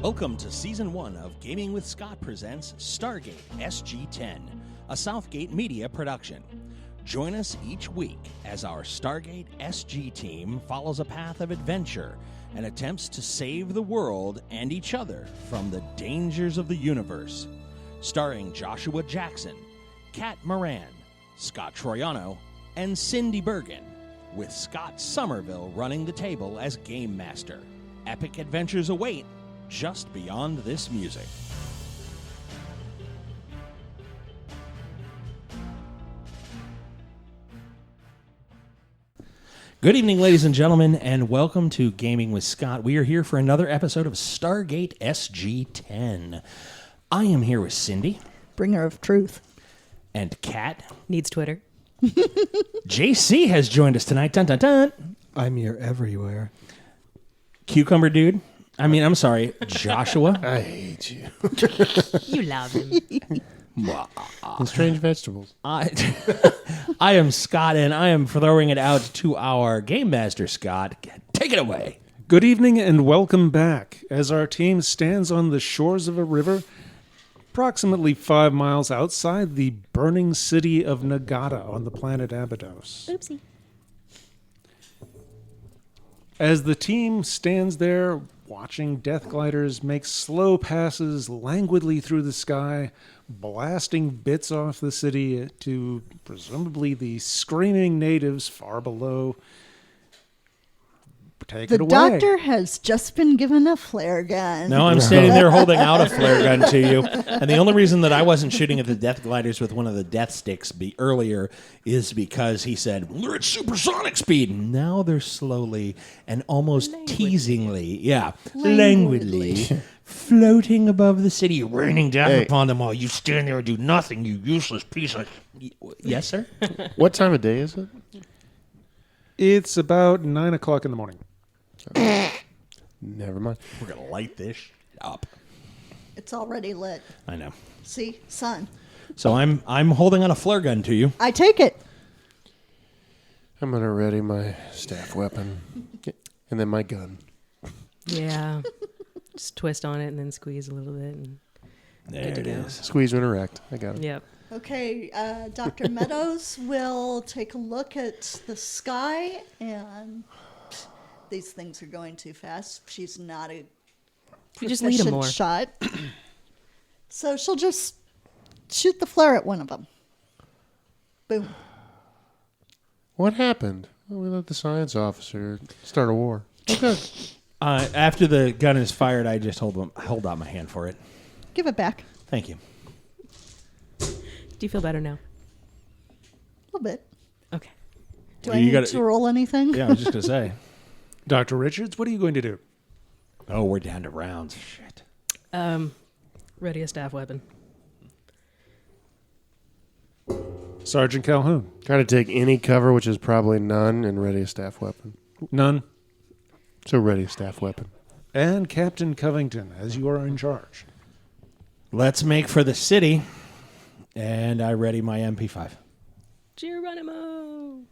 Welcome to Season 1 of Gaming with Scott presents Stargate SG10, a Southgate Media production. Join us each week as our Stargate SG team follows a path of adventure and attempts to save the world and each other from the dangers of the universe. Starring Joshua Jackson, Kat Moran, Scott Troiano, and Cindy Bergen, with Scott Somerville running the table as Game Master. Epic adventures await just beyond this music. Good evening, ladies and gentlemen, and welcome to Gaming with Scott. We are here for another episode of Stargate SG10. I am here with Cindy. Bringer of truth. And Kat. Needs Twitter. JC has joined us tonight. Dun, dun, dun. I'm here everywhere. Cucumber Dude. I'm sorry, Joshua. I hate you. You love him. And strange vegetables. I am Scott, and I am throwing it out to our Game Master, Scott. Take it away. Good evening and welcome back as our team stands on the shores of a river approximately 5 miles outside the burning city of Nagata on the planet Abydos. Oopsie. As the team stands there watching death gliders make slow passes languidly through the sky, blasting bits off the city to presumably the screaming natives far below. Take it The away. doctor has just been given a flare gun. No, I'm standing there holding out a flare gun to you. And the only reason that I wasn't shooting at the death gliders with one of the death sticks earlier is because he said, well, they're at supersonic speed. Now they're slowly and almost teasingly, languidly floating above the city, raining down upon them all. You stand there and do nothing, you useless piece of... Yes, sir? What time of day is it? It's about 9 o'clock in the morning. Never mind. We're going to light this up. It's already lit. I know. See, sun. So I'm holding out a flare gun to you. I take it. I'm going to ready my staff weapon and then my gun. Yeah. Just twist on it and then squeeze a little bit. And There to it go. is. Squeeze when erect. I got it. Yep. Okay, Dr. Meadows will take a look at the sky, and these things are going too fast. She's not a You just lead 'em proficient more. shot. So she'll just shoot the flare at one of them. Boom. What happened? Well, we let the science officer start a war. Okay. After the gun is fired, I just hold out my hand for it. Give it back. Thank you. Do you feel better now? A little bit. Okay. Do I You need gotta- to roll anything? Yeah, I was just going to say. Dr. Richards, what are you going to do? Oh, we're down to rounds. Shit. Ready a staff weapon. Sergeant Calhoun. Try to take any cover, which is probably none, and ready a staff weapon. None. So ready a staff weapon. And Captain Covington, as you are in charge. Let's make for the city. And I ready my MP5. Geronimo!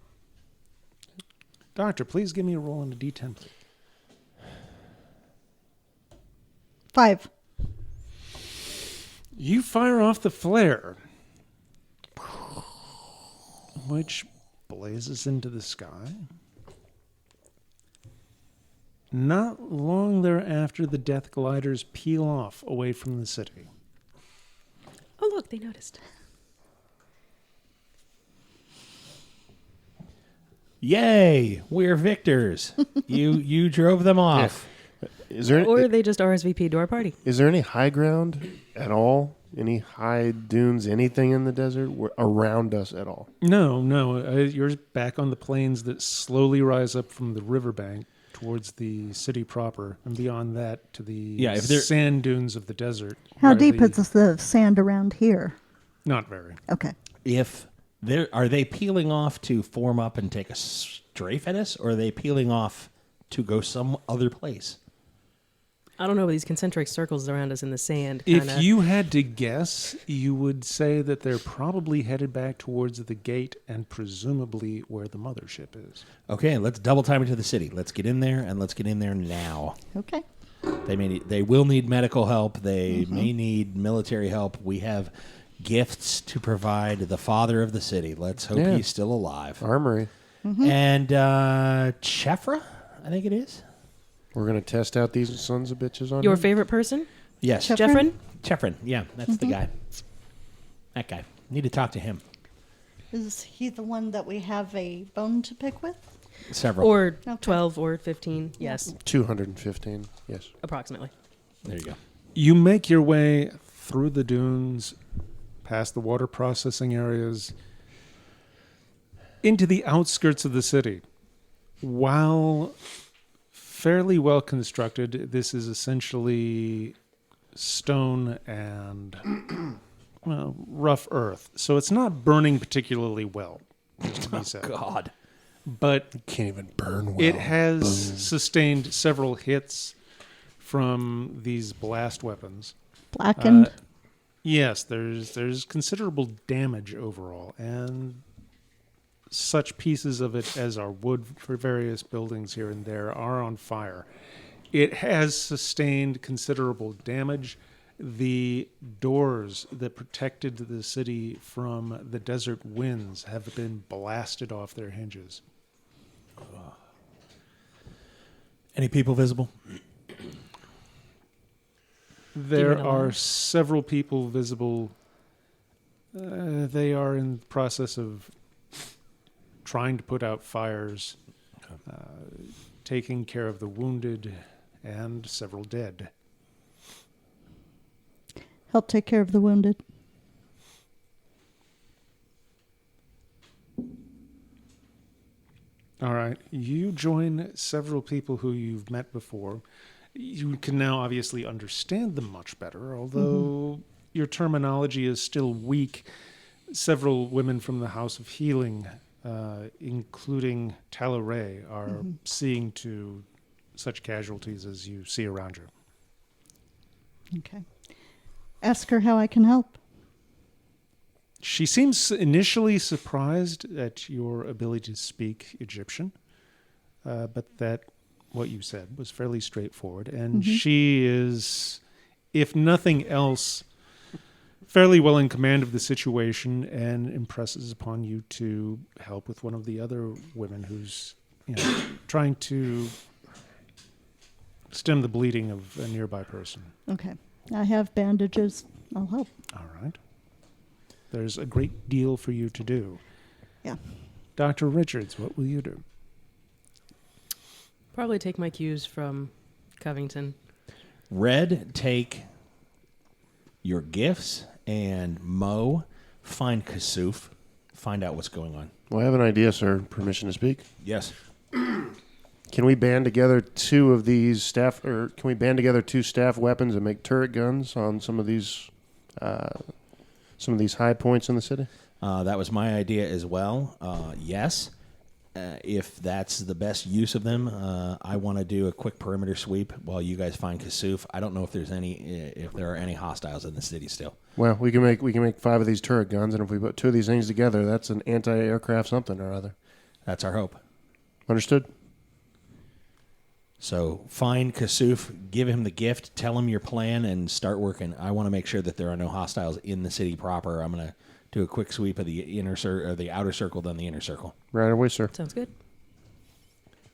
Doctor, please give me a roll on a D10, please. 5. You fire off the flare, which blazes into the sky. Not long thereafter, the death gliders peel off away from the city. Oh, look, they noticed. Yay! We're victors. You drove them off. Is there Or they just RSVP'd to our party. is there any high ground at all? Any high dunes, anything in the desert around us at all? No, you're back on the plains that slowly rise up from the riverbank towards the city proper, and beyond that to the if they're- sand dunes of the desert. How where deep the- is the sand around here? Not very. Okay. Are they peeling off to form up and take a strafe at us, or are they peeling off to go some other place? I don't know, but these concentric circles around us in the sand. If you had to guess, you would say that they're probably headed back towards the gate and presumably where the mothership is. Okay, let's double time it to the city. Let's get in there, and let's get in there now. Okay. They will need medical help. They may need military help. We have gifts to provide the father of the city. Let's hope he's still alive. Armory. And Chefra, I think it is. We're going to test out these sons of bitches on Your him? favorite person? Yes. Jeffrin? Chefrin. Yeah, that's the guy. That guy. Need to talk to him. Is he the one that we have a bone to pick with? Several. Or Okay. 12 or 15. Yes, 215, yes. approximately. There you go. You make your way through the dunes, past the water processing areas, into the outskirts of the city. While fairly well constructed, this is essentially stone and rough earth. So it's not burning particularly well, to be said. God. But Can't even burn well. it has sustained several hits from these blast weapons. Blackened. Yes, there's considerable damage overall, and such pieces of it as are wood for various buildings here and there are on fire. It has sustained considerable damage. The doors that protected the city from the desert winds have been blasted off their hinges. Any people visible? There Demon are alive. several people visible. They are in the process of trying to put out fires, taking care of the wounded, and several dead. Help take care of the wounded. All right. You join several people who you've met before. You can now obviously understand them much better, although your terminology is still weak. Several women from the House of Healing, including Talaray, are seeing to such casualties as you see around you. Okay. Ask her how I can help. She seems initially surprised at your ability to speak Egyptian, but that what you said was fairly straightforward. And she is, if nothing else, fairly well in command of the situation and impresses upon you to help with one of the other women who's trying to stem the bleeding of a nearby person. Okay. I have bandages. I'll help. All right. There's a great deal for you to do. Yeah. Dr. Richards, what will you do? Probably take my cues from Covington. Red, take your gifts, and Mo, find Kasuf. Find out what's going on. Well, I have an idea, sir. Permission to speak? Yes. Can we band together two of these staff, or can we band together two staff weapons and make turret guns on some of these high points in the city? That was my idea as well. Yes. If that's the best use of them, I want to do a quick perimeter sweep while you guys find Kasuf. I don't know if there are any hostiles in the city still. Well, we can make 5 of these turret guns, and if we put 2 of these things together, that's an anti-aircraft something or other. That's our hope. Understood? So find Kasuf, give him the gift, tell him your plan, and start working. I want to make sure that there are no hostiles in the city proper. I'm going to do a quick sweep of the the outer circle, then the inner circle. Right away, sir. Sounds good.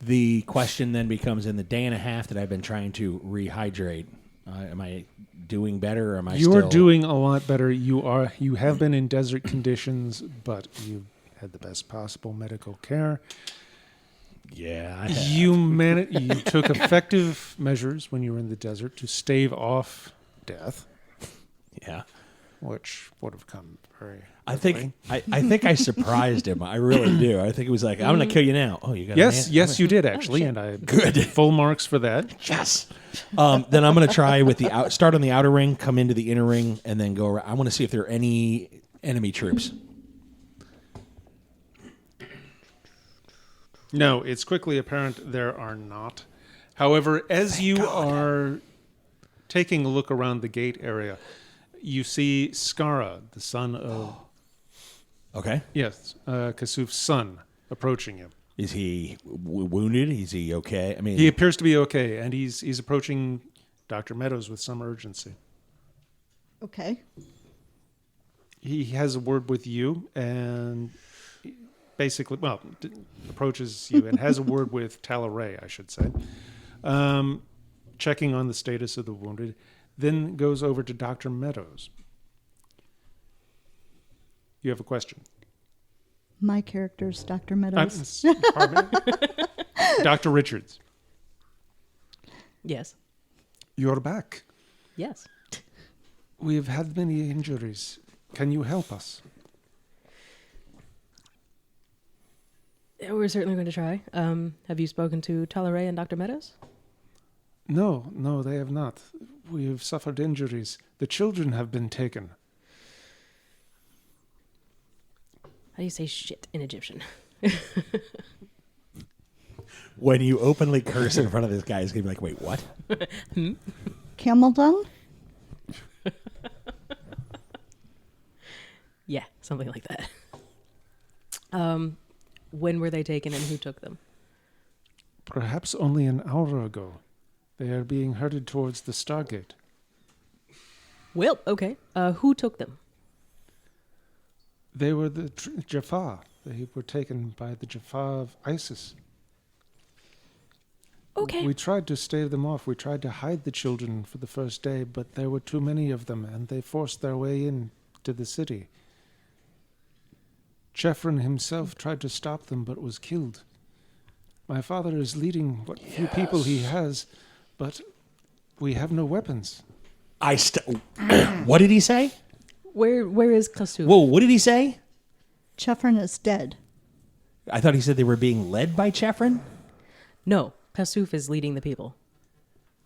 The question then becomes, in the day and a half that I've been trying to rehydrate, am I doing better, or am I You're still... doing a lot better. You have been in desert conditions, but you had the best possible medical care. Yeah, I have. You took effective measures when you were in the desert to stave off death, Yeah. which would have come very I think I surprised him. I really do. I think it was like, I'm going to kill you now. Oh, you got Yes, you did actually, and I good full marks for that. Yes. Then I'm going to try with start on the outer ring, come into the inner ring, and then go around. I want to see if there are any enemy troops. No, it's quickly apparent there are not. However, as you are taking a look around the gate area, you see Skara, the son of Okay. Kasuf's son, approaching you. Is he wounded? Is he okay? I mean, He appears to be okay, and he's approaching Dr. Meadows with some urgency. Okay. He has a word with you and basically, approaches you and has a word with Talaray, I should say, checking on the status of the wounded, then goes over to Dr. Meadows. You have a question. My character's Dr. Meadows. Pardon me? Dr. Richards, Yes. you're back. Yes. We've had many injuries. Can you help us? Yeah, we're certainly going to try. Have you spoken to Talaray and Dr. Meadows? No, they have not. We have suffered injuries. The children have been taken. How do you say shit in Egyptian? When you openly curse in front of this guy, he's going to be like, wait, what? Camel dung? Yeah, something like that. When were they taken and who took them? Perhaps only an hour ago. They are being herded towards the Stargate. Well, okay. Who took them? They were the Jaffa. They were taken by the Jaffa of ISIS. Okay. We tried to stave them off. We tried to hide the children for the first day, but there were too many of them, and they forced their way into the city. Chefron himself tried to stop them, but was killed. My father is leading what few people he has, but we have no weapons. What did he say? Where is Kasuf? Whoa, what did he say? Chefron is dead. I thought he said they were being led by Chefron. No, Kasuf is leading the people.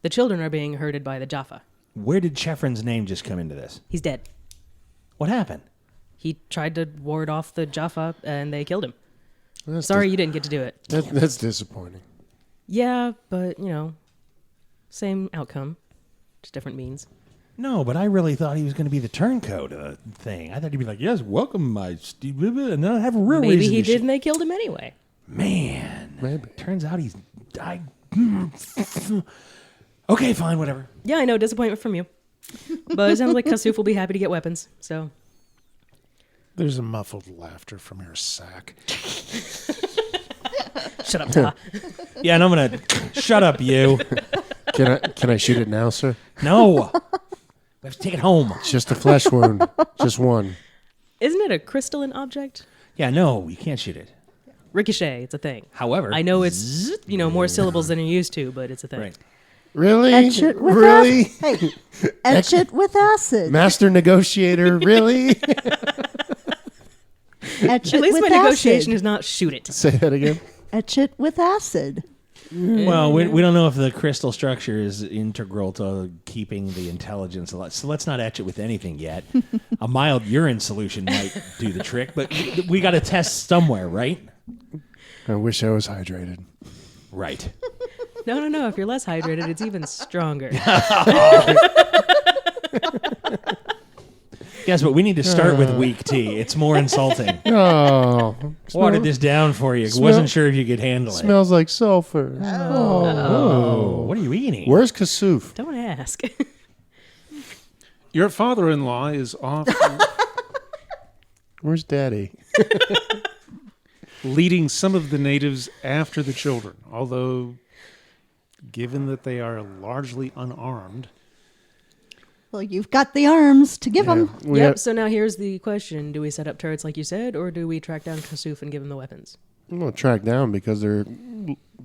The children are being herded by the Jaffa. Where did Chefron's name just come into this? He's dead. What happened? He tried to ward off the Jaffa and they killed him. That's Sorry you didn't get to do it. That's disappointing. Yeah, but, same outcome. Just different means. No, but I really thought he was going to be the turncoat of the thing. I thought he'd be like, yes, welcome, my Steve, and then I'd have a real Maybe reason he to did and they killed him anyway. Man. Maybe. Turns out he's died. Okay, fine, whatever. Yeah, I know, disappointment from you. But it sounds like Kasuf will be happy to get weapons, so. There's a muffled laughter from your sack. Shut up, Ta. Yeah, and I'm going to shut up, you. Can I shoot it now, sir? No. We have to take it home. It's just a flesh wound. Just one. Isn't it a crystalline object? Yeah, no, you can't shoot it. Ricochet, it's a thing. However, I know it's, more syllables than you're used to, but it's a thing. right. Really? Etch it with Really? Hey, etch it with acid. Master negotiator, really? Etch At it least with my negotiation acid. is not shoot it. Say that again. Etch it with acid. Well, we don't know if the crystal structure is integral to keeping the intelligence alive. So let's not etch it with anything yet. A mild urine solution might do the trick, but we got to test somewhere, right? I wish I was hydrated. Right. No. If you're less hydrated, it's even stronger. Yes, but we need to start with weak tea. It's more insulting. Oh. Watered this down for you. Wasn't sure if you could handle it. Smells like sulfur. Oh, what are you eating? Where's Kasuf? Don't ask. Your father-in-law is off Where's Daddy? leading some of the natives after the children, although given that they are largely unarmed. Well, you've got the arms to give them. So now here's the question. Do we set up turrets like you said, or do we track down Kasuf and give him the weapons? I'm going to track down because they're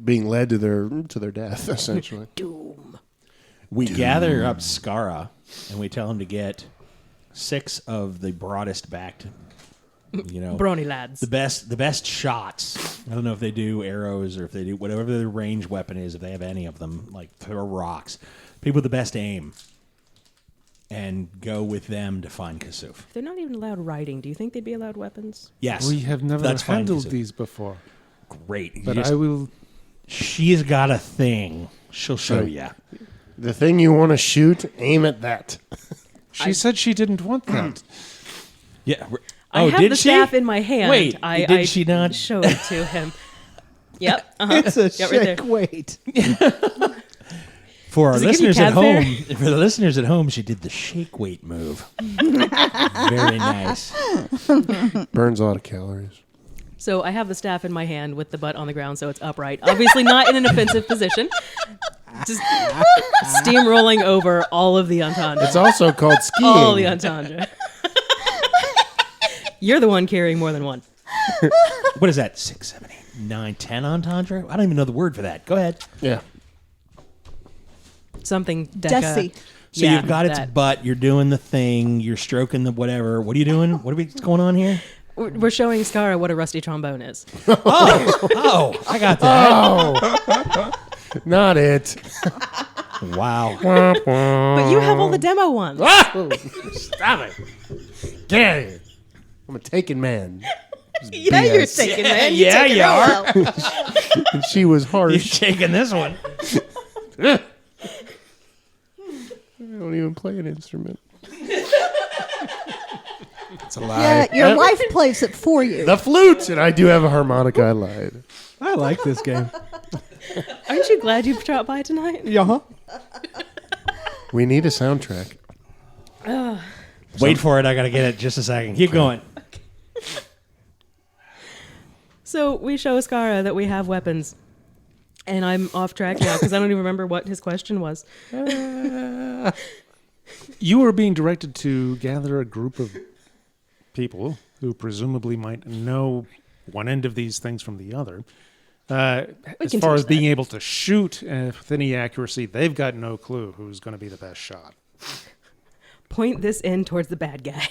being led to their death, essentially. Doom. We gather up Skara, and we tell him to get 6 of the broadest backed, Brawny lads. the best shots. I don't know if they do arrows or if they do whatever their range weapon is, if they have any of them, like throw rocks. People with the best aim. And go with them to find Kasuf. If they're not even allowed riding, do you think they'd be allowed weapons? Yes. We have never That's fine, handled Kasuf. these before, Great. but I will. She's got a thing. She'll show Right. you. The thing you want to shoot, aim at that. She said she didn't want that. Yeah. I have did the she? staff in my hand. Wait, I did she not? Showed it to him. Yep. Uh-huh. It's a Yeah, right there. chick. Wait. For our Does it give you listeners at cab fare? home, for the listeners at home, she did the shake weight move. Very nice. Burns a lot of calories. So I have the staff in my hand with the butt on the ground, so it's upright. Obviously not in an offensive position. Just steamrolling over all of the entendre. It's also called skiing. All the entendre. You're the one carrying more than one. What is that? 6, 7, 8, 9, 10 entendre? I don't even know the word for that. Go ahead. Yeah. Something deca. Desi. So Yeah, you've got its that. butt. You're doing the thing. You're stroking the whatever. What are you doing? What's going on here? We're showing Skara what a rusty trombone is. Oh, I got that. Not it. Wow. But you have all the demo ones. Stop it. Get out of here. I'm a taken man. Yeah, you're BS. taking man. Yeah, you are. And she was You're harsh. shaking this one. I don't even play an instrument. It's a lie. Yeah, your wife plays it for you. The flute! And I do have a harmonica. I lied. I like this game. Aren't you glad you dropped by tonight? Yeah. We need a soundtrack. Wait for it. I got to get it. Just a second. Keep going. So we show Skara that we have weapons. And I'm off track now because I don't even remember what his question was. You are being directed to gather a group of people who presumably might know one end of these things from the other. As can far as teach being able to shoot with any accuracy, they've got no clue who's going to be the best shot. Point this in towards the bad guy.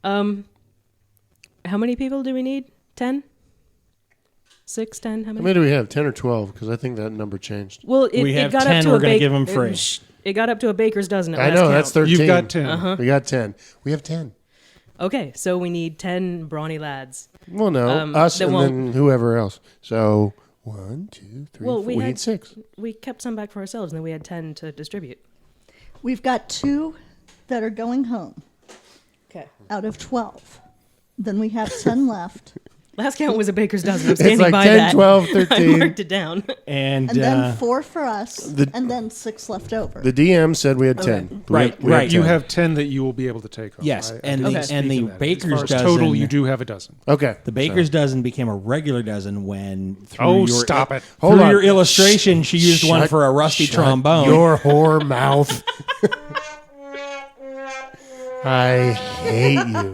How many people do we need? 10? 6, 10? How How many? many do we have? 10 or 12? Because I think that number changed. Well, We it have got 10, up to we're a gonna give 'em free. It got up to a baker's dozen at I last know, count. that's 13. You've got 10. We got 10. We have 10. Okay, so we need 10 brawny lads. Well, no. Us that and won't- then whoever else. So 1, 2, 3, Well, 4. we We had- need 6. We kept some back for ourselves, and then we had 10 to distribute. We've got 2 that are going home Okay. out of 12. Then we have 10 left. Last count was a baker's dozen. I'm It's standing like by 10, that. 12, I 13. marked it down. And, And then 4 for us. the- and then 6 left over. The DM said we had 10. Right, We have right. You 10. have 10 that you will be able to take home. yes, I and didn't the speak and to the that. As baker's far as dozen. total, you do have a dozen. Okay. The baker's dozen became a regular dozen when through Oh, your stop it. through Hold on. your illustration, she used one Shut- for a rusty shut trombone. Your whore mouth. I hate you.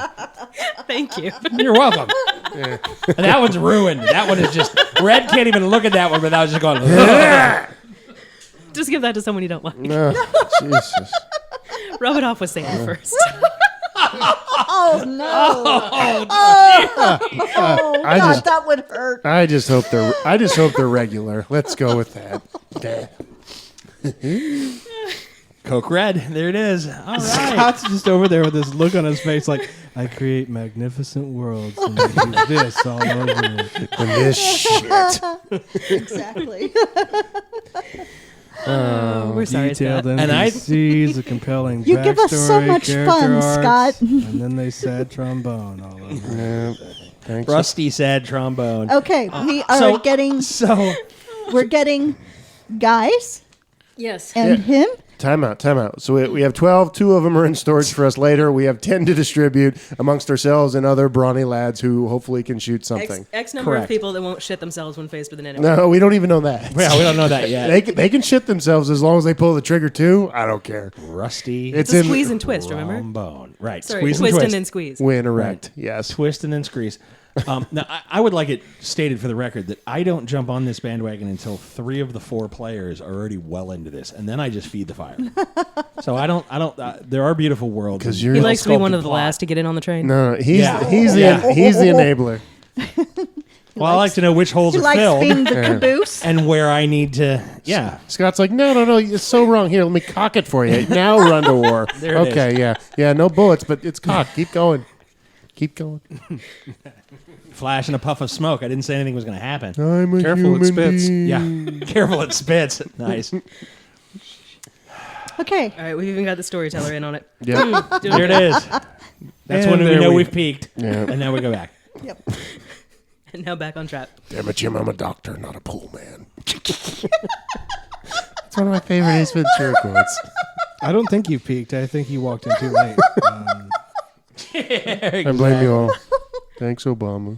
Thank you. You're welcome. That one's ruined. That one is just Red can't even look at that one without just going. "Ugh." Just give that to someone you don't like. No, Jesus. Rub it off with sand first. oh, no. Oh, I God, just- that would hurt. I just hope they're regular. Let's go with that. Coke Red. There it is. All right. Scott's just over there with this look on his face like, I create magnificent worlds and I do this all over it. And this shit. Exactly. We're sorry, Detailed Scott. And I- NPCs, a compelling You give us so backstory, much character fun, arcs, Scott. And then they said trombone all over it. Yeah, thanks. Rusty said trombone. Okay, we are so- getting So we're getting guys Yes. and him. Time out. So we have 12. 2 of them are in storage for us later. We have 10 to distribute amongst ourselves and other brawny lads who hopefully can shoot something. X number Correct. of people that won't shit themselves when faced with an enemy. No, we don't even know that. yeah, we don't know that yet. They can shit themselves as long as they pull the trigger too. I don't care. Rusty It's a squeeze and twist, remember? trombone. Right. Sorry, Squeeze twist and twist. and then squeeze. Win erect. Right. Yes. Twist and then squeeze. Now, I would like it stated for the record that I don't jump on this bandwagon until 3 of the 4 players are already well into this, and then I just feed the fire. So I don't. There are beautiful worlds. 'Cause and you're- He Well likes to be one sculpted of the plot. last to get in on the train. No, he's Yeah. he's Yeah. the enabler. Well, I like to know which holes He are likes filled being the caboose. and where I need to. Yeah. Scott's like, no, it's so wrong. Here, let me cock it for you. Now run to war. There it okay, yeah, no bullets, but it's cocked. Keep going. Flash and a puff of smoke. I didn't say anything was going to happen. I'm a Careful, it human spits. being. Yeah. Careful, it spits. Nice. Okay, All right, we've even got the storyteller in on it. Yep. There it is. That's And when we there know we- we've peaked. Yeah. And now we go back. yep. And now back on track. Damn it, Jim, I'm a doctor, not a pool man. It's one of my favorite Ace Ventura quotes. I don't think you peaked. I think you walked in too late. I blame you all. Thanks, Obama.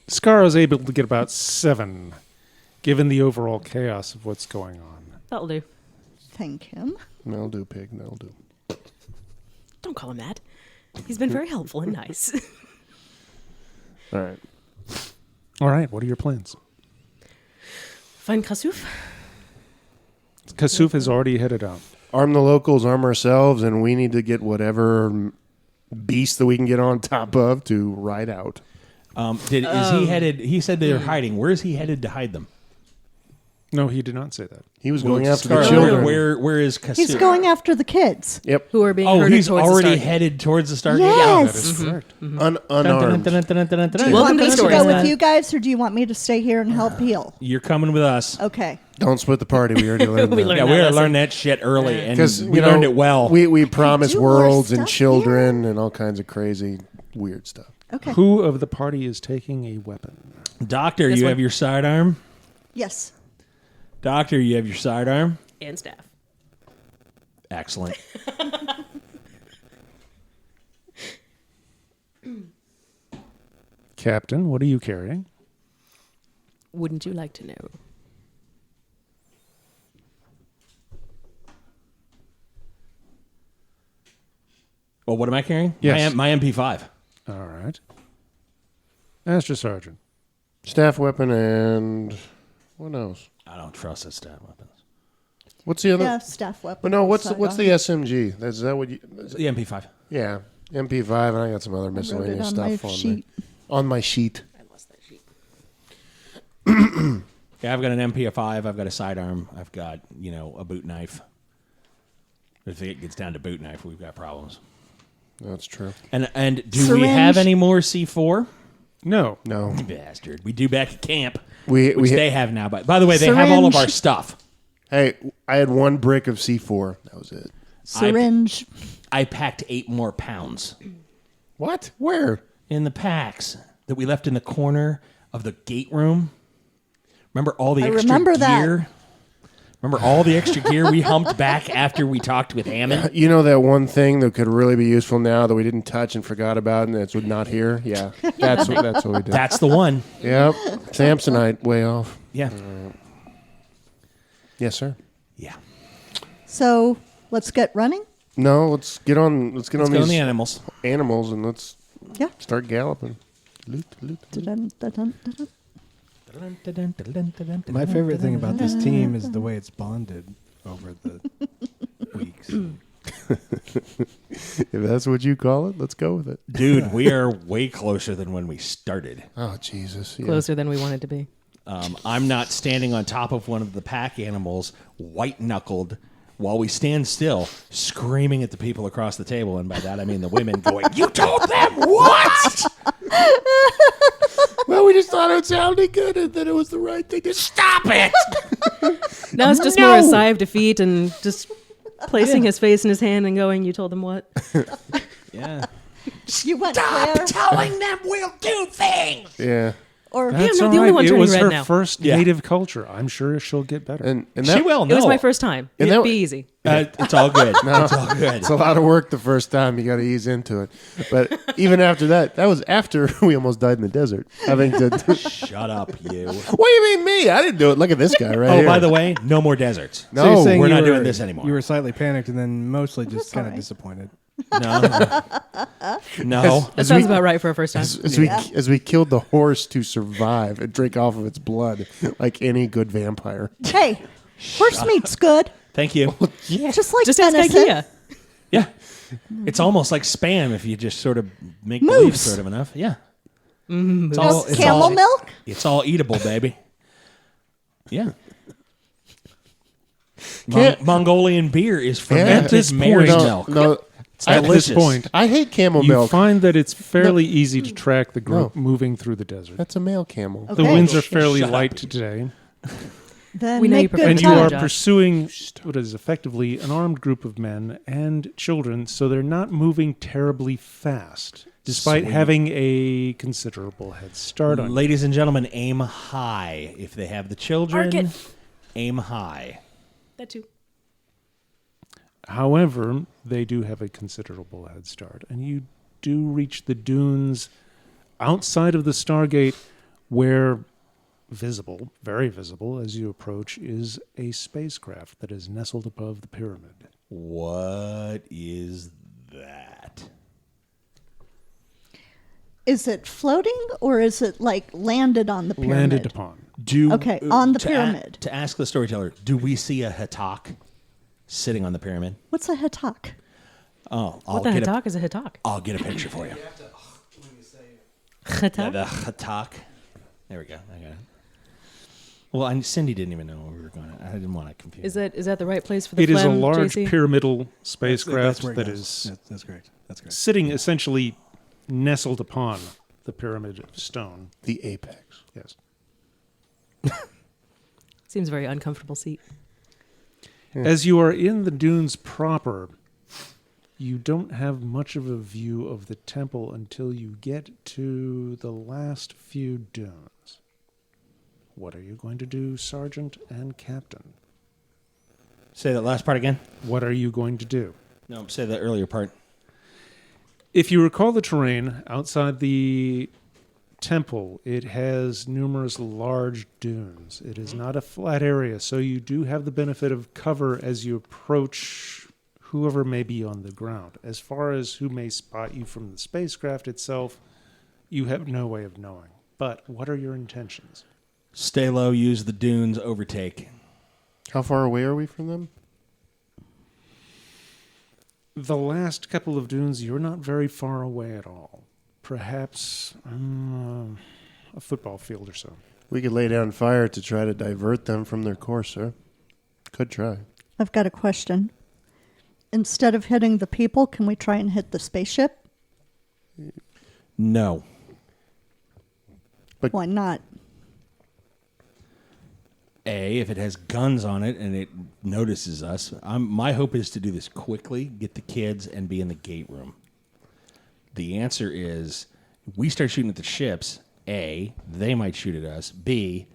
Scar's able to get about 7, given the overall chaos of what's going on. That'll do. Thank him. That'll do, pig. That'll do. Don't call him that. He's been very helpful and nice. All right. All right, what are your plans? Find Kasuf. Kasuf has already headed out. Arm the locals, arm ourselves, and we need to get whatever beast that we can get on top of to ride out. Is he headed? He said they're hiding. Where is he headed to hide them? No, he did not say that. He was going after Scar, the children. Where is Kasuf? He's going after the kids. Yep. Who are being Oh, herded he's towards already the Stargate. headed towards the Stargate. Yes. That is correct. Unarmed. Do you Welcome want to me the to story, go with Scott. you guys, or do you want me to stay here and help heal? You're coming with us. Okay. Don't split the party. We already learned We that. learned Yeah, that we lesson. learned that shit early, and Because we learned it well. We promised do more worlds and stuff children and all kinds of crazy, weird stuff. Okay. Who of the party is taking a weapon? Doctor, This you one. have your sidearm. Yes. Doctor, you have your sidearm. And staff. Excellent. Captain, what are you carrying? Wouldn't you like to know? Well, what am I carrying? Yes. My MP5. All right. Master Sergeant. Staff weapon and what else? I don't trust his staff weapons. What's the other? Yeah, staff weapon. But no, what's the sidearm. SMG? Is that what you? The MP5. Yeah, MP5, and I got some other I wrote it miscellaneous on my stuff on sheet. on my sheet. I lost that sheet. Yeah, I've got an MP5. I've got a sidearm. I've got, a boot knife. If it gets down to boot knife, we've got problems. That's true. And do we Syringe. have any more C4? No. No, Bastard. We do back at camp, we which we. they have now. By the way, they have all of our Syringe. stuff. Hey, I had one brick of C4. That was it. Syringe. I packed 8 more pounds What? Where? in the packs that we left in the corner of the gate room. Remember all the I extra remember that. gear? Remember all the extra gear we humped back after we talked with Hammond? You know that one thing that could really be useful now that we didn't touch and forgot about, and that's not here. Yeah, that's what we did. That's the one. Yep, Samsonite, way off. Yeah. Yes, sir. Yeah. So let's get running. No, let's get on. Let's get on Go on these the animals. animals and let's Yeah. start galloping. Loot, loot. Dun, dun, dun, dun, dun. My favorite thing about this team is the way it's bonded over the weeks. If that's what you call it, let's go with it. Dude, we are way closer than when we started. Oh, Jesus. Yeah. Closer than we wanted to be. I'm not standing on top of one of the pack animals, white-knuckled, while we stand still, screaming at the people across the table. And by that, I mean the women going, "You told them what?" Well, we just thought it sounded good and that it was the right thing to stop it. Now it's just more a sigh of defeat and just placing his face in his hand and going, "You told them what?" Yeah. You went Claire, telling them we'll do things. Yeah. or That's not all the only right. one It turning was red her now. first Yeah. native culture. I'm sure she'll get better. And that, She will. It was No. my first time. And It'd that- be easy. It's all good. It's all good. It's a lot of work the first time. You got to ease into it. But even after that was after we almost died in the desert. Having to. Shut up, you. What do you mean me? I didn't do it. Look at this guy right here. Oh, by the way, no more deserts. No, So you're saying we're you not were- doing this anymore. You were slightly panicked and then mostly just kind of alright. disappointed. No. No. That sounds about right for a first time. as we killed the horse to survive and drink off of its blood like any good vampire. hey, horse meat's good, Thank you. just like Just ask venison. IKEA. Yeah. It's almost like spam if you just sort of make believe Moose. sort of enough. Yeah. Mm-hmm. Does camel milk? It's all eatable, baby. Yeah. Can't- Mongolian beer is At fermented this mare's point- milk. No, At this delicious. point, I hate camel you milk. find that it's fairly easy to track the group No. moving through the desert. That's a male camel. The Okay. winds are fairly Shut light up. today, Then We know you make prefer good and you Good are time. pursuing what is effectively an armed group of men and children, so they're not moving terribly fast, despite Sweet. having a considerable head start on you. Ladies and gentlemen, aim high. If they have the children, Arc it. aim high. That too. However, they do have a considerable head start, and you do reach the dunes outside of the Stargate where visible, very visible as you approach, is a spacecraft that is nestled above the pyramid. What is that? Is it floating or is it like landed on the pyramid? Landed upon. Okay, on the pyramid. To ask the storyteller, do we see a Hatak sitting on the pyramid? What's a Hatak? Oh, What the Hatak is a Hatak? I'll get a picture for you. Yeah, Hatak? the Hatak. There we go. I got it. Well, Cindy didn't even know where we were going. I didn't want to confuse. Is that the right place for the It is a phlegm, large JC? pyramidal spacecraft where it that goes. is That's correct. That's correct. sitting essentially nestled upon the pyramid of stone. The apex. Yes. Seems a very uncomfortable seat. As you are in the dunes proper, you don't have much of a view of the temple until you get to the last few dunes. What are you going to do, Sergeant and Captain? Say that last part again. What are you going to do? No, say the earlier part. If you recall the terrain outside the temple, it has numerous large dunes. It is not a flat area, so you do have the benefit of cover as you approach whoever may be on the ground. As far as who may spot you from the spacecraft itself, you have no way of knowing. But what are your intentions? Stay low, use the dunes, overtake. How far away are we from them? The last couple of dunes, you're not very far away at all. Perhaps a football field or so. We could lay down fire to try to divert them from their course, sir. Could try. I've got a question. Instead of hitting the people, can we try and hit the spaceship? No. Why not? If it has guns on it and it notices us, my hope is to do this quickly, get the kids, and be in the gate room. The answer is, we start shooting at the ships, A, they might shoot at us, B,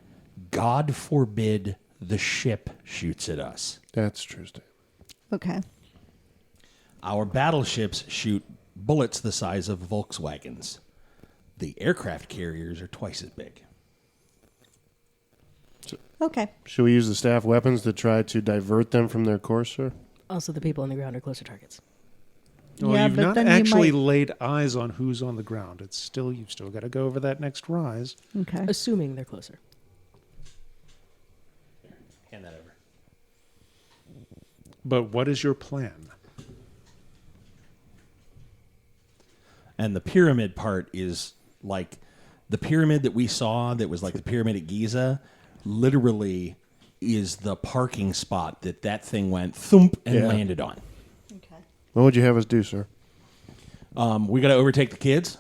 God forbid the ship shoots at us. That's true, Steve. Okay. Our battleships shoot bullets the size of Volkswagens. The aircraft carriers are twice as big. Okay. Should we use the staff weapons to try to divert them from their course, sir? Also, the people on the ground are closer targets. Well, Yeah, you've but not then you actually might- laid eyes on who's on the ground. You've still got to go over that next rise. Okay. Assuming they're closer. Hand that over. But what is your plan? And the pyramid part is like the pyramid that we saw that was like the pyramid at Giza, literally is the parking spot that thing went thump and landed on. Okay. What would you have us do, sir? We got to overtake the kids.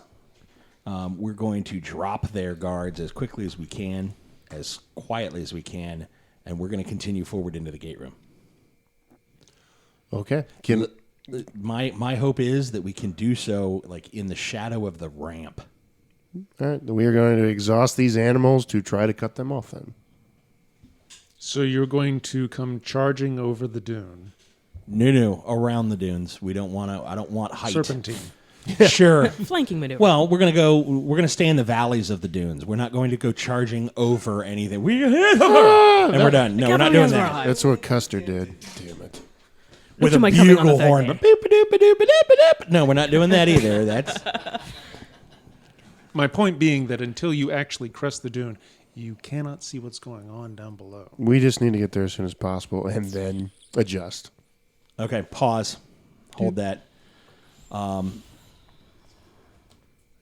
We're going to drop their guards as quickly as we can, as quietly as we can, and we're going to continue forward into the gate room. Okay. My hope is that we can do so like in the shadow of the ramp. All right. We are going to exhaust these animals to try to cut them off then. So you're going to come charging over the dune. No, around the dunes. We don't want to. I don't want height. Serpentine. Sure. Flanking maneuver. Well, we're gonna stay in the valleys of the dunes. We're not going to go charging over anything. And we're done. No, we're not doing that. That's what Custer did. Damn it. With a Am I coming on a bugle fat horn. day? But boop-a-doop-a-doop-a-doop-a-doop. No, we're not doing that either. That's My point being that until you actually crest the dune, you cannot see what's going on down below. We just need to get there as soon as possible and then adjust. okay. Pause. Hold that.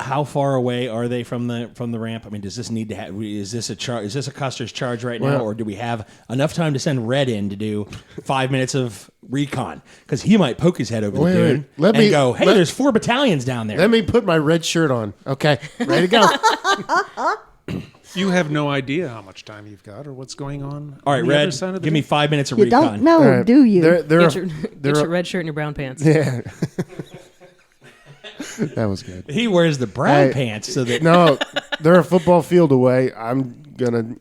How far away are they from the ramp? I mean, does this need to have? Is this a Custer's charge right now, Well- or do we have enough time to send Red in to do 5 minutes of recon? Because he might poke his head over Wait, the wait. dune Let and me- go, "Hey, let- there's 4 battalions down there." Let me put my red shirt on. Okay. Ready to go. You have no idea how much time you've got or what's going on. All right, the other Red, side of the give me dune. 5 minutes of You recon. don't know, All right. do you? They're Get your they're- red shirt and your brown pants. yeah. That was good. He wears the brown Hey, pants so that No, they're a football field away. I'm going to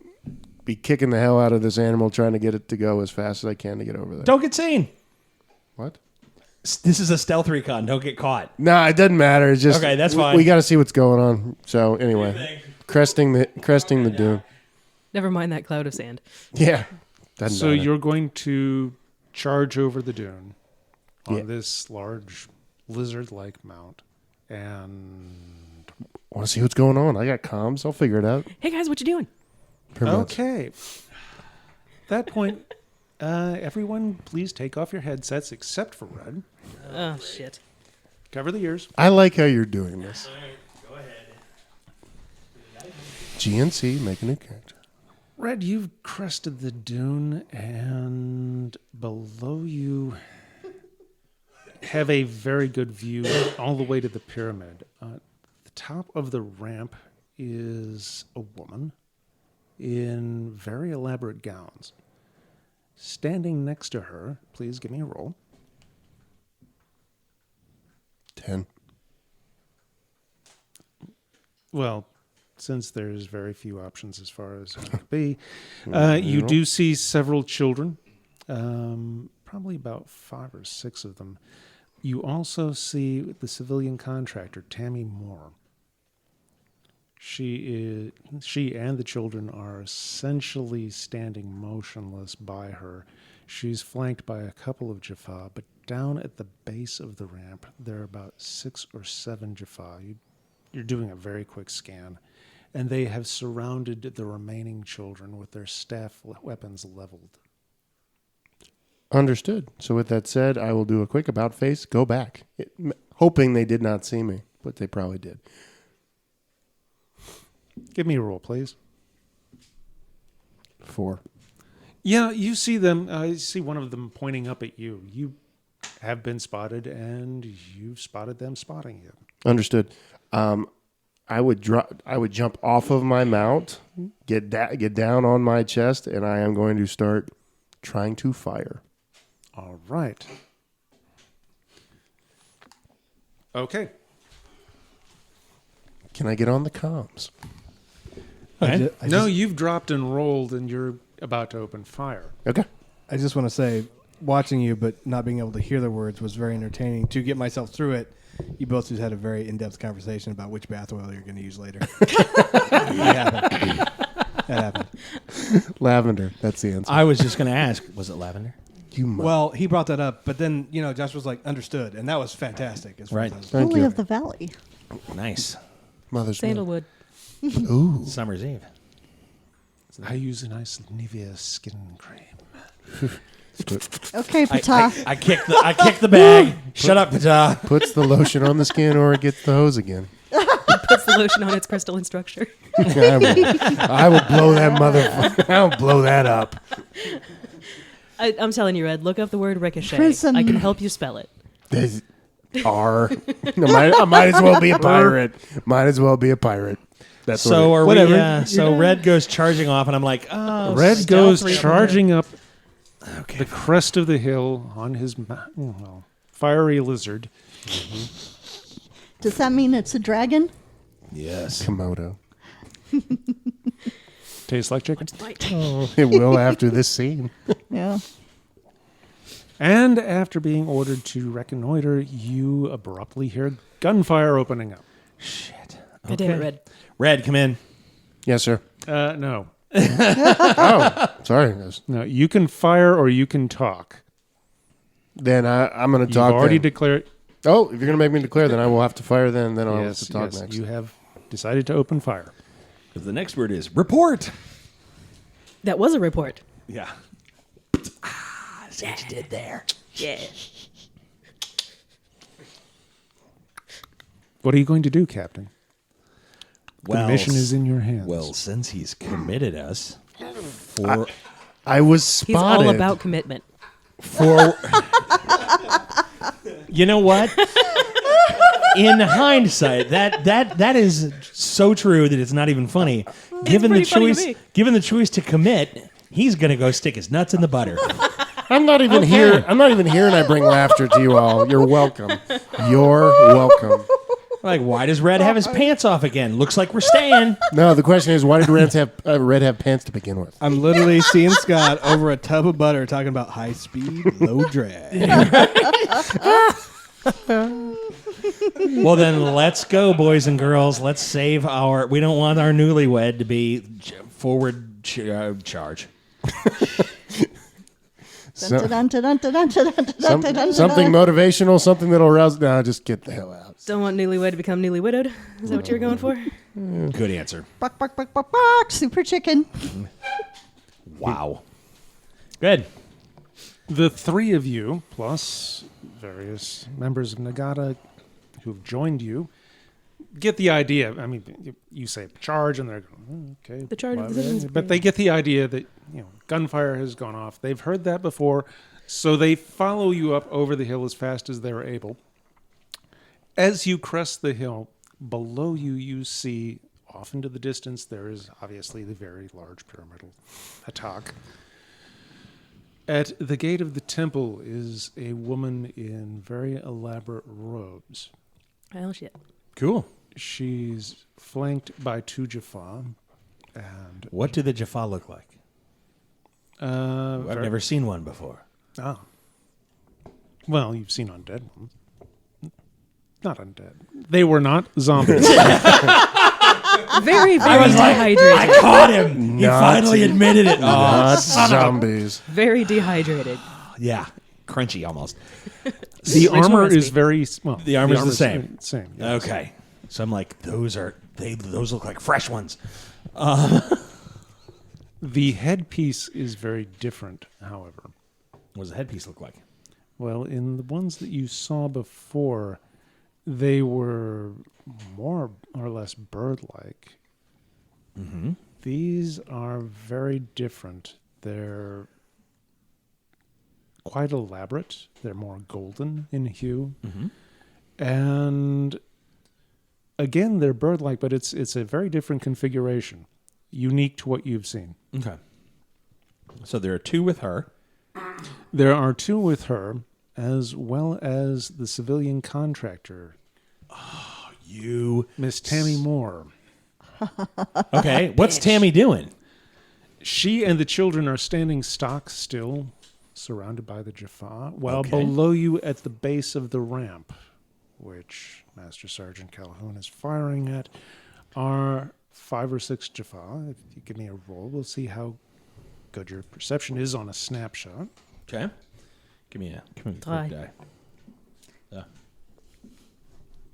be kicking the hell out of this animal, trying to get it to go as fast as I can to get over there. Don't get seen. What? This is a stealth recon. Don't get caught. No, it doesn't matter. It's just Okay, that's fine. We got to see what's going on. So anyway, cresting the dune. Never mind that cloud of sand. Yeah. Doesn't So matter. you're going to charge over the dune on this large lizard-like mount, and want to see what's going on. I got comms. I'll figure it out. Hey guys, what you doing? Pretty much. okay. At that point, everyone, please take off your headsets except for Red. Oh shit. Cover the ears. I like how you're doing this. Go ahead. GNC, make a new character. Red, you've crested the dune, and below you have a very good view all the way to the pyramid. The top of the ramp is a woman in very elaborate gowns. Standing next to her, please give me a roll. 10. Well, since there's very few options as far as it could be, you do see several children, probably about 5 or 6 of them. You also see the civilian contractor, Tammy Moore. She and the children are essentially standing motionless by her. She's flanked by a couple of Jaffa, but down at the base of the ramp, there are about 6 or 7 Jaffa. You're doing a very quick scan. And they have surrounded the remaining children with their staff weapons leveled. Understood. So with that said, I will do a quick about face, go back, hoping they did not see me, but they probably did. Give me a roll, please. 4. Yeah, you see them. I see one of them pointing up at you. You have been spotted, and you've spotted them spotting you. Understood. I would jump off of my mount, get down on my chest, and I am going to start trying to fire. All right. Okay. Can I get on the comms? No, you've dropped and rolled, and you're about to open fire. Okay. I just want to say, watching you but not being able to hear the words was very entertaining. To get myself through it, you both just had a very in-depth conversation about which bath oil you're going to use later. That happened. Lavender. That's the answer. I was just going to ask, was it lavender? Well, he brought that up, but then, Josh was like, understood, and that was fantastic. As far Right. as I was Thank Lily you. of the Valley. Nice. Mother's milk. Sandalwood. Ooh. Summer's Eve. I use a nice Nivea skin cream. Okay, Pata. I kicked the bag. Shut up, Pata. Puts the lotion on the skin or it gets the hose again. Puts the lotion on its crystalline structure. I will blow that motherfucker. I'll blow that up. I'm telling you, Red, look up the word ricochet. Prism. I can help you spell it. There's R. I might as well be a pirate. Might as well be a pirate. That's So what are Whatever. we? So Red goes charging off, and I'm like, oh, Red stealth goes recon. charging up Okay. the crest of the hill on his fiery lizard. Does that mean it's a dragon? Yes. Komodo. Tastes like chicken. It will after this scene. Yeah. And after being ordered to reconnoiter, you abruptly hear gunfire opening up. Shit. God damn it, Red. Red, come in. Yes, sir. No. Oh, sorry. No, you can fire or you can talk. Then I'm going to You've talk. already then. declared. Oh, if you're going to make me declare, then I will have to fire. Then I'll have Yes, to talk yes, next. you have decided to open fire. Because the next word is report. That was a report. Yeah. See what you did there. Yeah. What are you going to do, Captain? Well, the mission is in your hands. Well, since he's committed us for I was He's spotted. all about commitment. You know what? In hindsight, that is so true that it's not even funny. Given the pretty funny to choice, me. given the choice to commit, he's gonna go stick his nuts in the butter. I'm not even here. I'm not even here, and I bring laughter to you all. You're welcome. You're welcome. Like, why does Red have his pants off again? Looks like we're staying. No, the question is, why did Red have pants to begin with? I'm literally seeing Scott over a tub of butter talking about high speed, low drag. Well, then let's go, boys and girls. Let's save our. We don't want our newlywed to be forward charge. Something Something motivational, something that'll rouse. No, just get the hell out. Don't want newlywed to become newly widowed? Is that what you're going for? Good answer. Buck, buck, buck, buck, buck, super chicken. Wow. Good. The three of you, plus various members of Nagata who've joined you, get the idea. I mean, you say charge, and they're going, okay. The charge of the citizens. But they get the idea that, gunfire has gone off. They've heard that before, so they follow you up over the hill as fast as they're able. As you crest the hill, below you, you see, off into the distance, there is obviously the very large pyramidal attack. At the gate of the temple is a woman in very elaborate robes. Oh, shit. Cool. She's flanked by two Jaffa. And What do the Jaffa look like? I've never seen one before. Ah. Well, you've seen undead ones. Not undead. They were not zombies. Very, very dehydrated. I caught him. He finally admitted it. Not zombies. Very dehydrated. Yeah. Crunchy almost. The Which one armor must is be? very small. The armor's the same. Same. Yes. Okay. So I'm like, those look like fresh ones. The headpiece is very different, however. What does the headpiece look like? Well, in the ones that you saw before, they were more or less bird-like. Mm-hmm. These are very different. They're quite elaborate. They're more golden in hue. Mm-hmm. And again, they're bird-like, but it's a very different configuration, unique to what you've seen. Okay. So there are two with her. There are two with her, as well as the civilian contractor, You. Miss Tammy Moore. Okay. What's Tammy doing? She and the children are standing stock still, surrounded by the Jaffa, while Okay. below you at the base of the ramp, which Master Sergeant Calhoun is firing at, are 5 or 6 Jaffa. If you give me a roll, we'll see how good your perception is on a snapshot. Okay. Give me a quick Try. die. I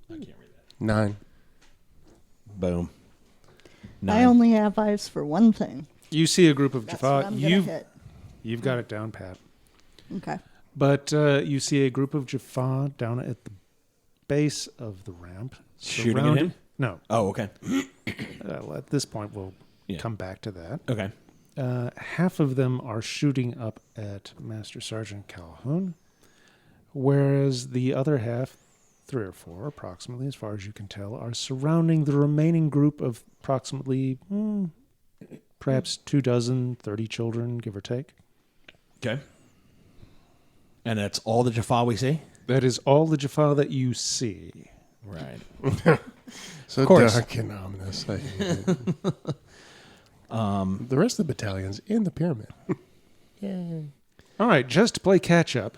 can't read that. 9. Boom. I only have eyes for one thing. You see a group of That's what Jaffa. I'm gonna hit. You've got it down, Pat. Okay. But you see a group of Jaffa down at the base of the ramp. Shooting at surrounded- him? No. Oh, okay. At this point, we'll Yeah. come back to that. Okay. Half of them are shooting up at Master Sergeant Calhoun, whereas the other half, 3 or 4 approximately, as far as you can tell, are surrounding the remaining group of approximately perhaps 24, 30 children, give or take. Okay. And that's all the Jaffa we see? That is all the Jaffa that you see. Right. So Of course. dark and ominous. I hate it. The rest of the battalion's in the pyramid. Yay. All right, just to play catch up,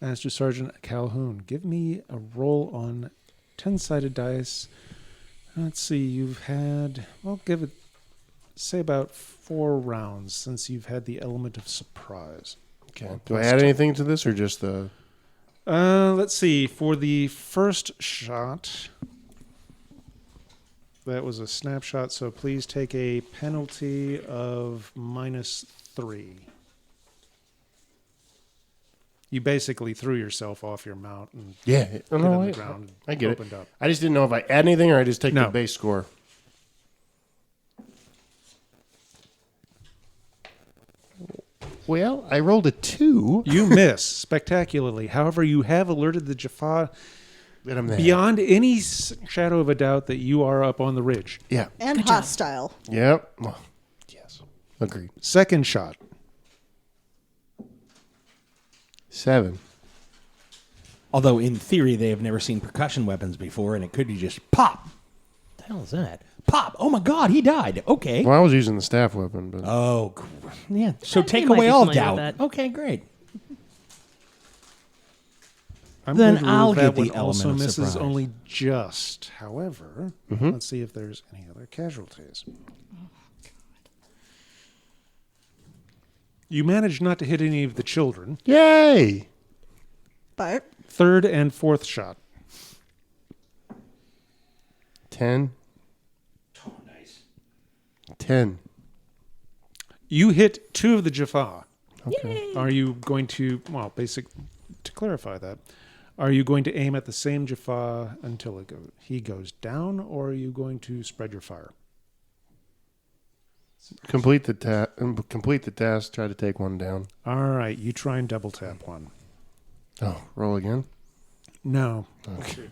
Master Sergeant Calhoun, give me a roll on 10-sided dice. Let's see, you've had, well, give it, say about 4 rounds since you've had the element of surprise. Okay. Do I add anything to this or just the... Let's see, for the first shot, that was a snapshot, so please take a penalty of -3. You basically threw yourself off your mount and Yeah. hit No, on the ground. I get opened it. up. I just didn't know if I add anything or I just take No. the base score. Well, I rolled a 2. You miss spectacularly. However, you have alerted the Jaffa That I'm there. beyond any shadow of a doubt that you are up on the ridge. Yeah. And hostile. Yep. Well, yes. Agreed. Second shot. 7. Although, in theory, they have never seen percussion weapons before, and it could be just pop. What the hell is that? Pop! Oh my God, he died. Okay. Well, I was using the staff weapon, but Oh, yeah. So You take might away be all familiar with doubt. that. Okay, great. I'm Then going to rule I'll that get the one element also of misses surprise. only just. However, let's see if there's any other casualties. You managed not to hit any of the children. yay! But Third and fourth shot. 10. Oh, nice. 10. You hit 2 of the Jaffa. Okay. Are you going to, to clarify that, are you going to aim at the same Jaffa until he goes down, or are you going to spread your fire? Complete the task. Try to take one down. All right, you try and double tap one. Oh, roll again. No. Okay.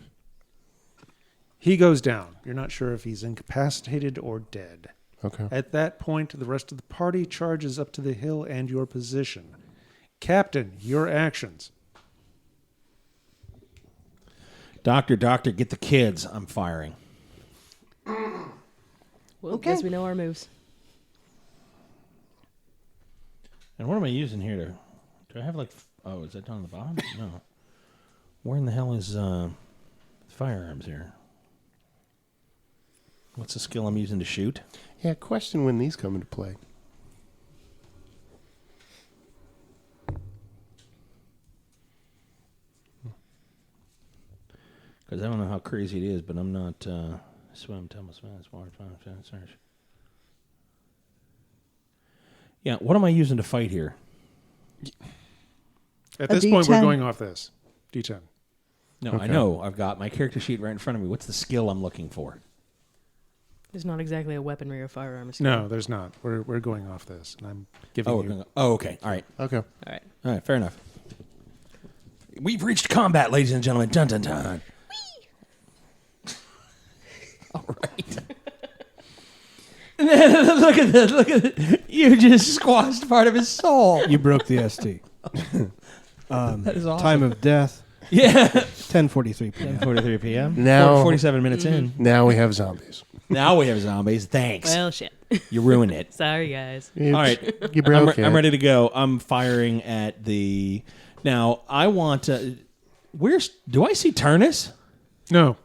He goes down. You're not sure if he's incapacitated or dead. Okay. At that point, the rest of the party charges up to the hill and your position. Captain, your actions. Doctor, get the kids. I'm firing. Well, Okay. guess we know our moves. And what am I using here to... Do I have like... Oh, is that down on the bottom? No. Where in the hell is firearms here? What's the skill I'm using to shoot? Yeah, question when these come into play. Because I don't know how crazy it is, but I'm not... swim, tumble, smash, water, fire, search. Yeah, what am I using to fight here? At A this point, we're D10. going off this. D10. No, Okay. I know. I've got my character sheet right in front of me. What's the skill I'm looking for? There's not exactly a weaponry or firearm skill. No, there's not. We're going off this, and I'm giving Oh, you. okay. All right. Okay. All right. All right, fair enough. We've reached combat, ladies and gentlemen. Dun, dun, dun. All right. Look at this. Look at this. You just squashed part of his soul. You broke the ST. That is awesome. Time of death, Yeah. 10:43 p.m. 10:43 p.m. Now- 47 minutes in. Now we have zombies. Now we have zombies. Thanks. Well, shit. You ruined it. Sorry, guys. All right. You broke it. I'm ready to go. I'm firing at the... Now, I want to... Do I see Turnus? No,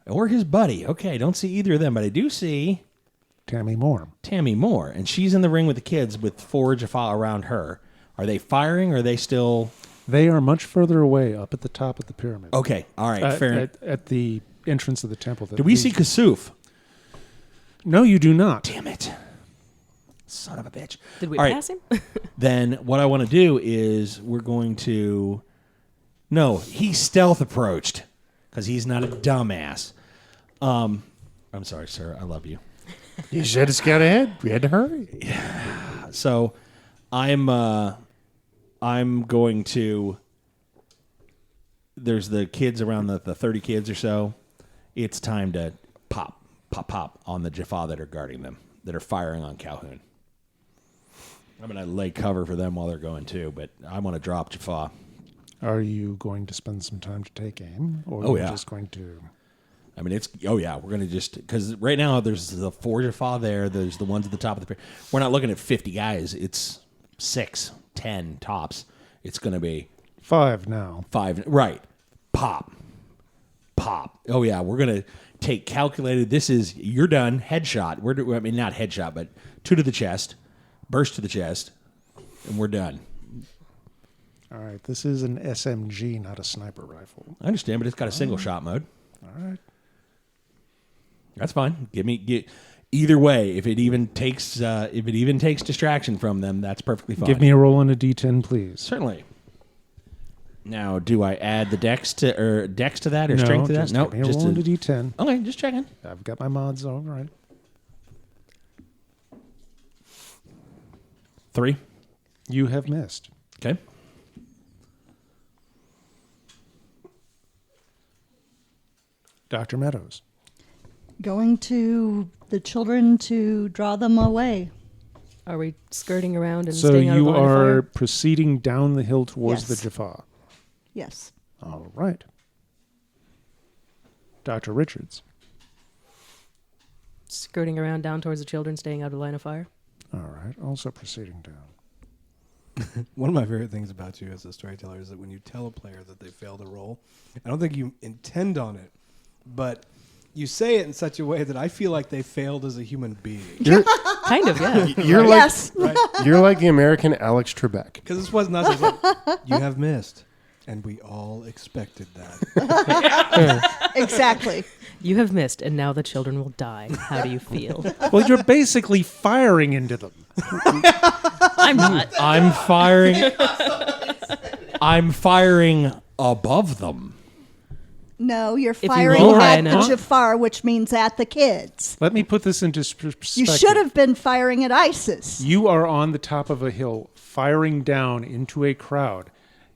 Or his buddy? Okay, I don't see either of them, but I do see Tammy Moore. Tammy Moore. And she's in the ring with the kids with 4 Jaffa around her. Are they firing or are they still... They are much further away, up at the top of the pyramid. Okay, all right, fair enough. At the entrance of the temple. Do we see Kasuf? No, you do not. Damn it. Son of a bitch. Did we All right. pass him? Then what I want to do is we're going to... No, he stealth approached because he's not a dumbass. I'm sorry, sir. I love you. You said it's got ahead. We had to hurry. So I'm going to... There's the kids around the 30 kids or so. It's time to pop on the Jaffa that are guarding them, that are firing on Calhoun. I'm going to lay cover for them while they're going too, but I want to drop Jaffa. Are you going to spend some time to take aim? Or Oh, are you yeah. just going to... I mean, we're going to just... Because right now there's the 4 Jaffa there. There's the ones at the top of the... We're not looking at 50 guys. It's 6, 10 tops. It's going to be 5 now. 5. Right. Pop. Oh, yeah. We're going to take calculated... This is... You're done. Headshot. I mean, not headshot, but 2 to the chest. Burst to the chest. And we're done. All right, this is an SMG, not a sniper rifle. I understand, but it's got a single shot mode. All right. That's fine. Either way, if it even takes distraction from them, that's perfectly fine. Give me a roll on a D10, please. Certainly. Now, do I add the dex to that or No, strength to that? just No, give me a roll on a D10. Okay, just checking. I've got my mods all right. 3. You have missed. Okay. Dr. Meadows. going to the children to draw them away. Are we skirting around and So staying out of you line of are fire? proceeding down the hill towards Yes. the Jaffa. Yes. All right. Dr. Richards. Skirting around down towards the children, staying out of line of fire. All right. Also proceeding down. One of my favorite things about you as a storyteller is that when you tell a player that they failed a roll, I don't think you intend on it, but you say it in such a way that I feel like they failed as a human being. Kind of, yeah. You're Yes. you're like the American Alex Trebek. Because this wasn't us. It was like, you have missed. And we all expected that. Exactly. You have missed, and now the children will die. How do you feel? Well, you're basically firing into them. I'm not. I'm firing. I'm firing above them. No, you're you firing roll high at the enough. Jafar, which means at the kids. Let me put this into perspective. You should have been firing at ISIS. You are on the top of a hill, firing down into a crowd.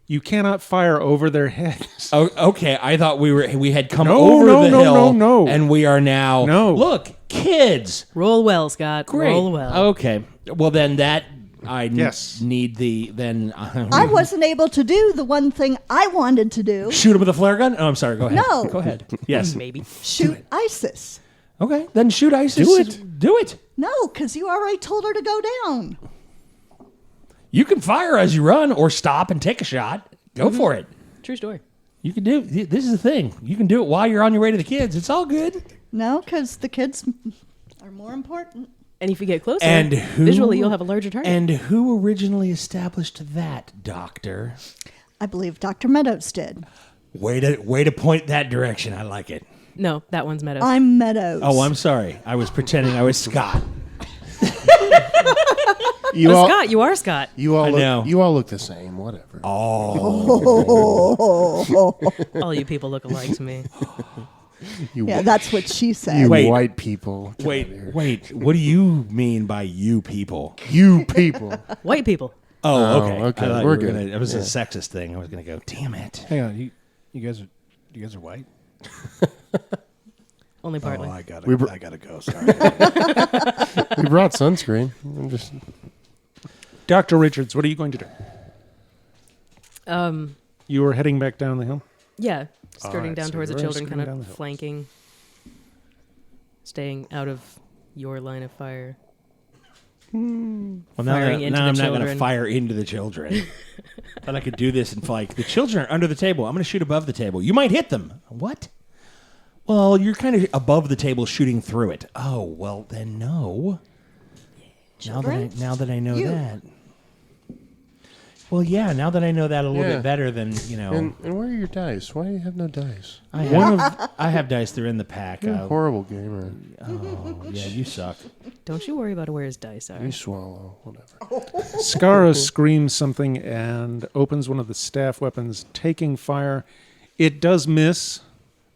You cannot fire over their heads. Oh, okay, I thought we had come No, over no, the no, hill, no, no. and we are now. No. Look, kids. Roll well, Scott. Great. Roll well. Okay. Well, then that Yes. need the then. I wasn't able to do the one thing I wanted to do: shoot him with a flare gun. Oh, I'm sorry. Go ahead. No. Go ahead. Yes. Maybe. shoot ISIS. Okay. Then shoot ISIS. Do it. Do it. No, because you already told her to go down. You can fire as you run, or stop and take a shot. Go for it. True story. You can do. This is the thing. You can do it while you're on your way to the kids. It's all good. No, because the kids are more important. And if you get closer, And who, visually you'll have a larger target. And who originally established that, Doctor? I believe Dr. Meadows did. Way to point that direction. I like it. No, that one's Meadows. I'm Meadows. Oh, I'm sorry. I was pretending I was Scott. You Oh, all, Scott, you are Scott. you all I look, know. you all look the same. Whatever. All you people look alike to me. You, Yeah, that's what she said. you Wait. white people. Get Wait, out of here. wait. What do you mean by you people? You people. White people. Oh, Oh, okay. okay. I thought We're you were good. Gonna, it was Yeah. a sexist thing. I was going to go, damn it. Hang on, you guys are white? Only partly. Oh, I gotta go. Sorry. We brought sunscreen. I'm just Dr. Richards, what are you going to do? Um, You are heading back down the hill? yeah, skirting right, down so towards the you're children, skirting kind down the of hill. flanking, staying out of your line of fire. Well, now, Firing that, into now the I'm not going to children. fire into the children. Thought I could do this and like the children are under the table. I'm going to shoot above the table. You might hit them. What? Well, you're kind of above the table shooting through it. Oh, well then no. Children? Now that I know You. that. Well, yeah. Now that I know that a little Yeah. bit better than you know, and where are your dice? Why do you have no dice? I have dice. They're in the pack. You're a horrible gamer. Oh, yeah, you suck. Don't you worry about where his dice are. You swallow whatever. Skara screams something and opens one of the staff weapons, taking fire. It does miss,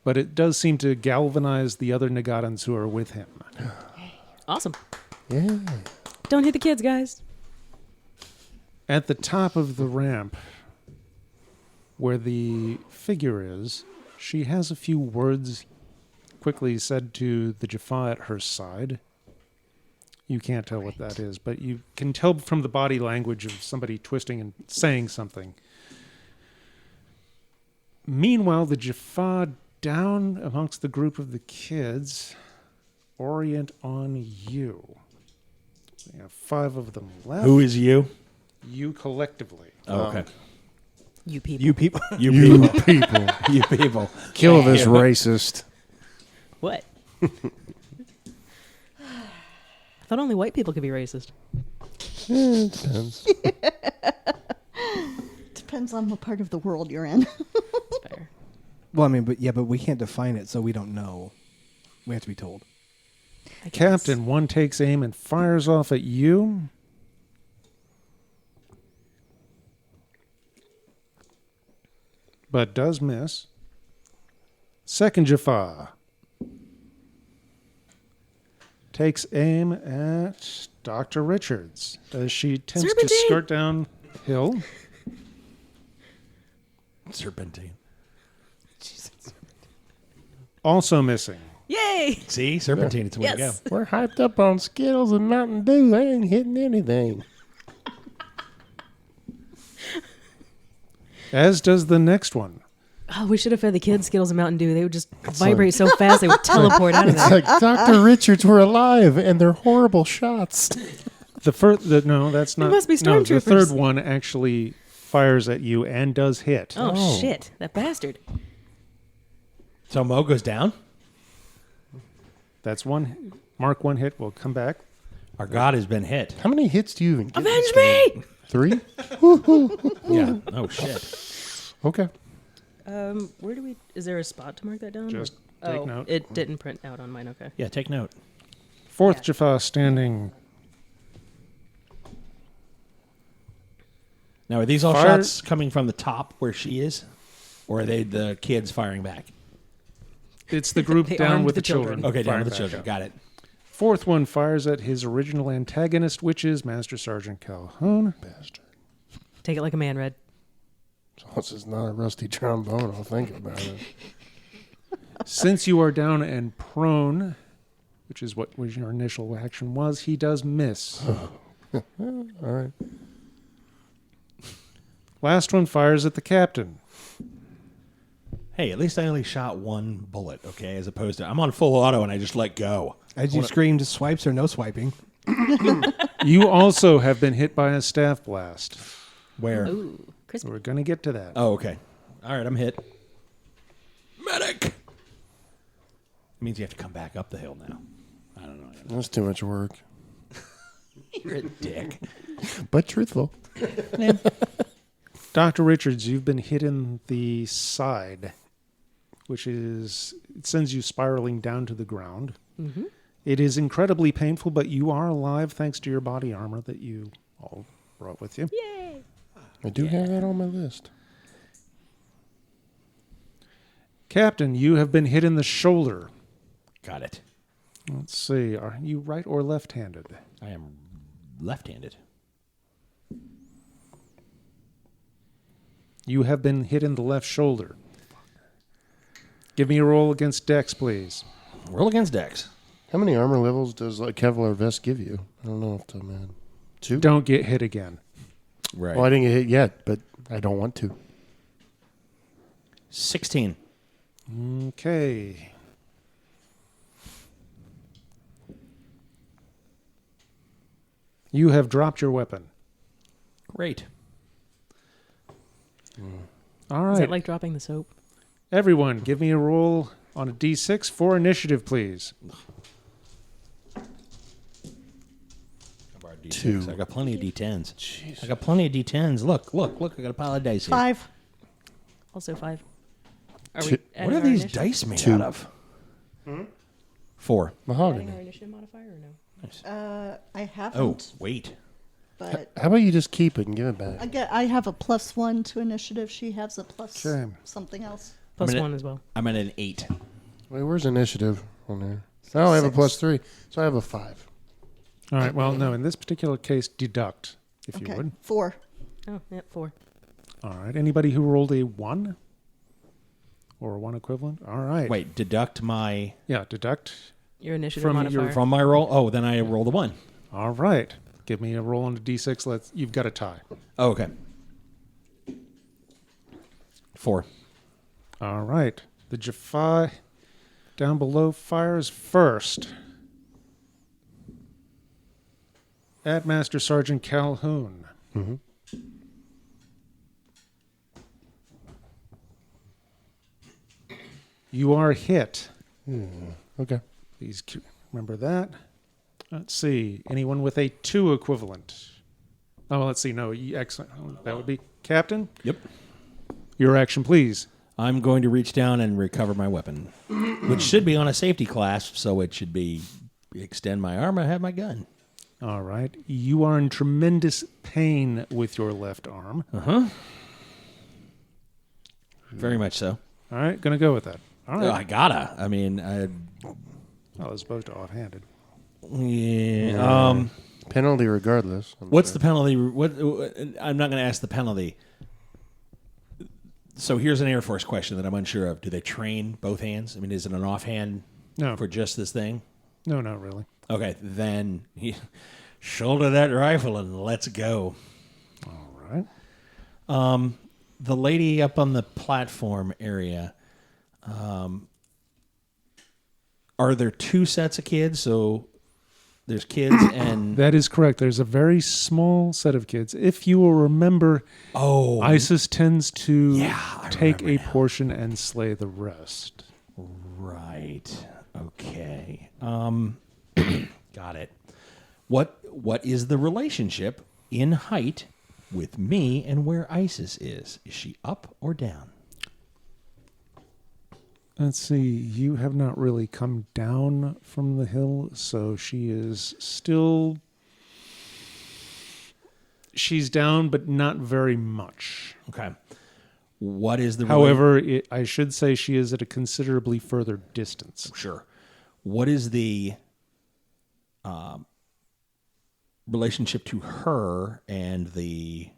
but it does seem to galvanize the other Nagadans who are with him. Awesome. Yeah. Don't hit the kids, guys. At the top of the ramp, where the figure is, she has a few words quickly said to the Jaffa at her side. You can't tell what that is, but you can tell from the body language of somebody twisting and saying something. Meanwhile, the Jaffa down amongst the group of the kids orient on you. We have 5 of them left. Who is you? You collectively. Oh, okay. You people. You people. You You people. people. You people. Kill this racist. What? I thought only white people could be racist. It depends. Depends on what part of the world you're in. That's fair. Well, I mean, but we can't define it, so we don't know. We have to be told. I guess. Captain, one takes aim and fires off at you. But does miss. Second Jaffa takes aim at Dr. Richards as she attempts to Serpentine! skirt downhill. Serpentine. Also missing. Yay! See, serpentine. It's the way to go. Yes. We're hyped up on Skittles and Mountain Dew. I ain't hitting anything. As does the next one. Oh, we should have fed the kids Skittles and Mountain Dew. They would just vibrate so fast they would teleport out of It's there. like Dr. Richards were alive, and they're horrible shots. No, that's not. must be no, the stormtroopers. third one actually fires at you and does hit. Oh, shit. That bastard. So Mo goes down. That's one. Mark 1 hit. We'll come back. Our god has been hit. How many hits do you even get? Avenge me! 3? Yeah. Oh shit. Okay. Where do we... Is there a spot to mark that down? Just take oh, note. It didn't print out on mine. Okay. Yeah. Take note. Fourth Jaffa standing. Now, are these all Fire- shots coming from the top where she is, or are they the kids firing back? It's the group They down armed with the the children. Okay, down firing with the back children. up. Got it. Fourth one fires at his original antagonist, which is Master Sergeant Calhoun. Bastard. Take it like a man, Red. So this is not a rusty trombone. I'll think about it. Since you are down and prone, which is what was your initial action was, he does miss. All right. Last one fires at the captain. Hey, at least I only shot one bullet, okay, as opposed to I'm on full auto and I just let go. As you screamed, swipes or no swiping. You also have been hit by a staff blast. Where? Ooh, crispy. We're going to get to that. Oh, okay. All right, I'm hit. Medic! It means you have to come back up the hill now. I don't know. That's too much work. You're a dick. But truthful. Dr. Richards, you've been hit in the side, which is, it sends you spiraling down to the ground. Mm-hmm. It is incredibly painful, but you are alive thanks to your body armor that you all brought with you. Yay! I do have that on my list. Captain, you have been hit in the shoulder. Got it. Let's see, are you right or left-handed? I am left-handed. You have been hit in the left shoulder. Give me a roll against Dex, please. Roll against Dex. How many armor levels does a Kevlar vest give you? I don't know if I'm at 2. Don't get hit again. Right. Well, I didn't get hit yet, but I don't want to. 16. Okay. You have dropped your weapon. Great. All right. Is that like dropping the soap? Everyone, give me a roll on a d6 for initiative, please. I borrowed D6. 2. I got plenty of D10s. I got plenty of D10s. Look. I got a pile of dice here. 5. Also 5. Are Two- we adding What are our these initiative? dice made 2. out of? 4. Adding Mahogany. our initiative modifier or no? I haven't, Oh, wait. but How about you just keep it and give it back? I have a +1 to initiative. She has a plus Okay. something else. Plus I'm gonna- 1 as well. I'm at an 8. Wait, where's initiative on there? Oh, I have a 6. +3, so I have a 5. All right. Well, no, in this particular case, deduct, if you Okay, would. 4. Oh, yeah, 4. All right. Anybody who rolled a 1? Or a 1 equivalent? All right. Wait, deduct my... Yeah, deduct. Your initiative From modifier. your- From my roll? Oh, then I rolled a 1. All right. Give me a roll on a d6. You've got a tie. Oh, okay. 4. All right. The Jaffa down below fires first at Master Sergeant Calhoun. Mm-hmm. You are hit. Okay. Please remember that. Let's see. Anyone with a 2 equivalent? Oh, let's see. No, excellent. That would be Captain. Yep. Your action, please. I'm going to reach down and recover my weapon, which should be on a safety clasp, so it should be extend my arm. I have my gun. All right. You are in tremendous pain with your left arm. Very much so. All right. Going to go with that. All right. I gotta. I mean, As opposed to offhanded. yeah. Penalty regardless. What's the penalty? What? I'm not going to ask the penalty. So here's an Air Force question that I'm unsure of. Do they train both hands? I mean, is it an offhand No. for just this thing? No, not really. Okay, then shoulder that rifle and let's go. All right. the lady up on the platform area, are there two sets of kids? So there's kids and... That is correct. There's a very small set of kids. If you will remember, ISIS tends to take a portion and slay the rest. Right. Okay. Got it. What is the relationship in height with me and where Isis is? Is she up or down? Let's see. You have not really come down from the hill, so she is still... She's down, but not very much. Okay. What is the... However, I should say she is at a considerably further distance. Sure. What is the relationship to her and the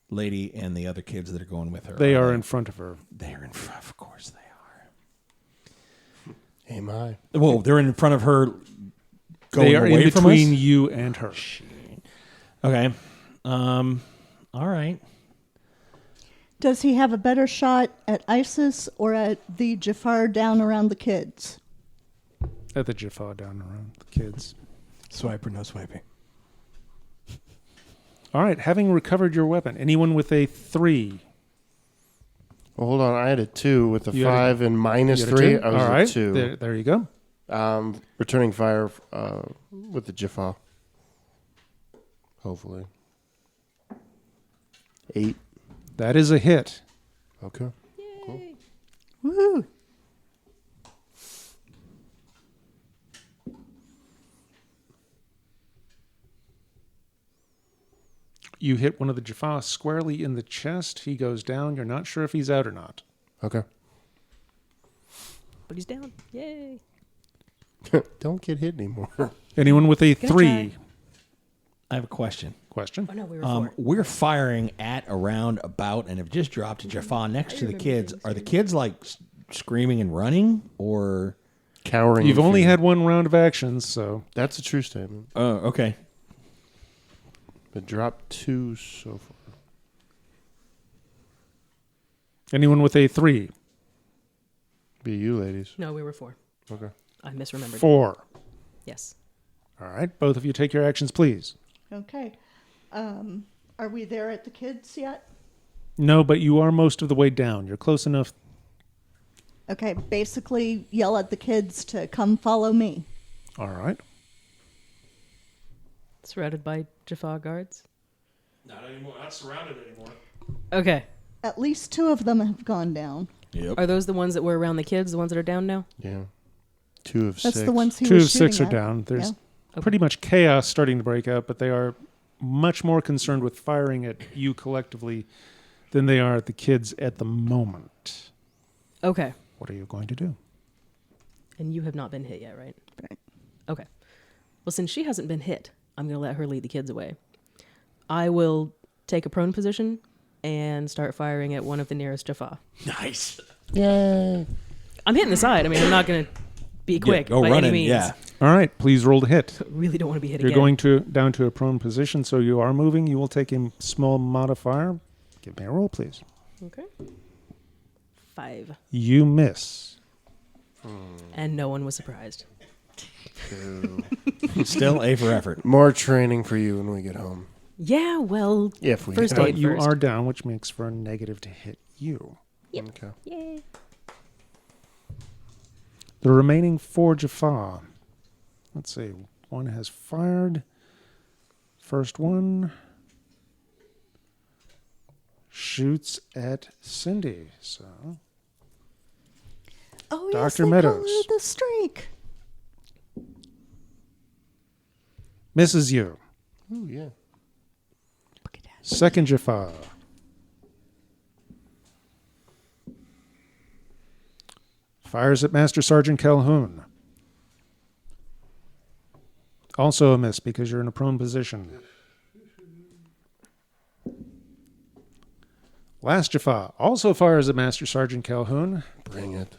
lady and the other kids that are going with her? They are in front of her. They're in front. Of course they are. Am I? Well, they're in front of her going They are away in from between us? you and her. Okay. All right. Does he have a better shot at ISIS or at the Jafar down around the kids? At the Jaffa down around the kids. Swipe or no swiping? All right. Having recovered your weapon, anyone with a 3? Well, hold on. I had a 2 with a You had 5 and minus You had a 3. 2? I was All right. a 2. There you go. Returning fire with the Jaffa. Hopefully. 8. That is a hit. Okay. Cool. Woo! You hit one of the Jaffa squarely in the chest. He goes down. You're not sure if he's out or not. Okay. But he's down. Yay. Don't get hit anymore. Anyone with a Gonna 3? try. I have a question. Question. Oh, no, we were 4. We're firing at, around, about, and have just dropped a Jaffa next to the kids. Are the kids like screaming and running, or? Cowering. You've in only fear. had one round of actions, so That's a true statement. Oh, okay. But dropped 2 so far. anyone with a 3? Be you, ladies. No, we were 4. Okay. I misremembered. 4. Yes. All right. Both of you take your actions, please. Okay. Are we there at the kids yet? No, but you are most of the way down. You're close enough. Okay, basically yell at the kids to come follow me. All right. Surrounded by Jaffa guards. Not anymore. Not surrounded anymore. Okay. At least 2 of them have gone down. Yep. Are those the ones that were around the kids, the ones that are down now? Yeah. 2 of 6. That's the ones he 2 was of 6 are shooting at. down. There's Yeah. pretty much chaos starting to break out, but they are much more concerned with firing at you collectively than they are at the kids at the moment. Okay. What are you going to do? And you have not been hit yet, right? Right. Okay. Well, since she hasn't been hit, I'm going to let her lead the kids away. I will take a prone position and start firing at one of the nearest Jaffa. Nice. Yay. I'm hitting the side. I mean, I'm not going to be quick go by running. any means. Yeah. All right. Please roll to hit. Really don't want to be hit You're again. going down to a prone position, so you are moving. You will take a small modifier. Give me a roll, please. Okay. 5. You miss. And no one was surprised. Still A for effort. More training for you when we get home. Yeah, well, If we First get home. aid. But you first. are down, which makes for a negative to hit you. Yep. Okay. yay. The remaining 4 Jaffa. Let's see. One has fired. First one shoots at Cindy. So Oh, yes, Dr. they Meadows. blew the streak. misses you. Ooh, yeah. Look at that. Second Jaffa. Fires at Master Sergeant Calhoun. Also a miss because you're in a prone position. Last Jaffa also fires at Master Sergeant Calhoun. Bring it.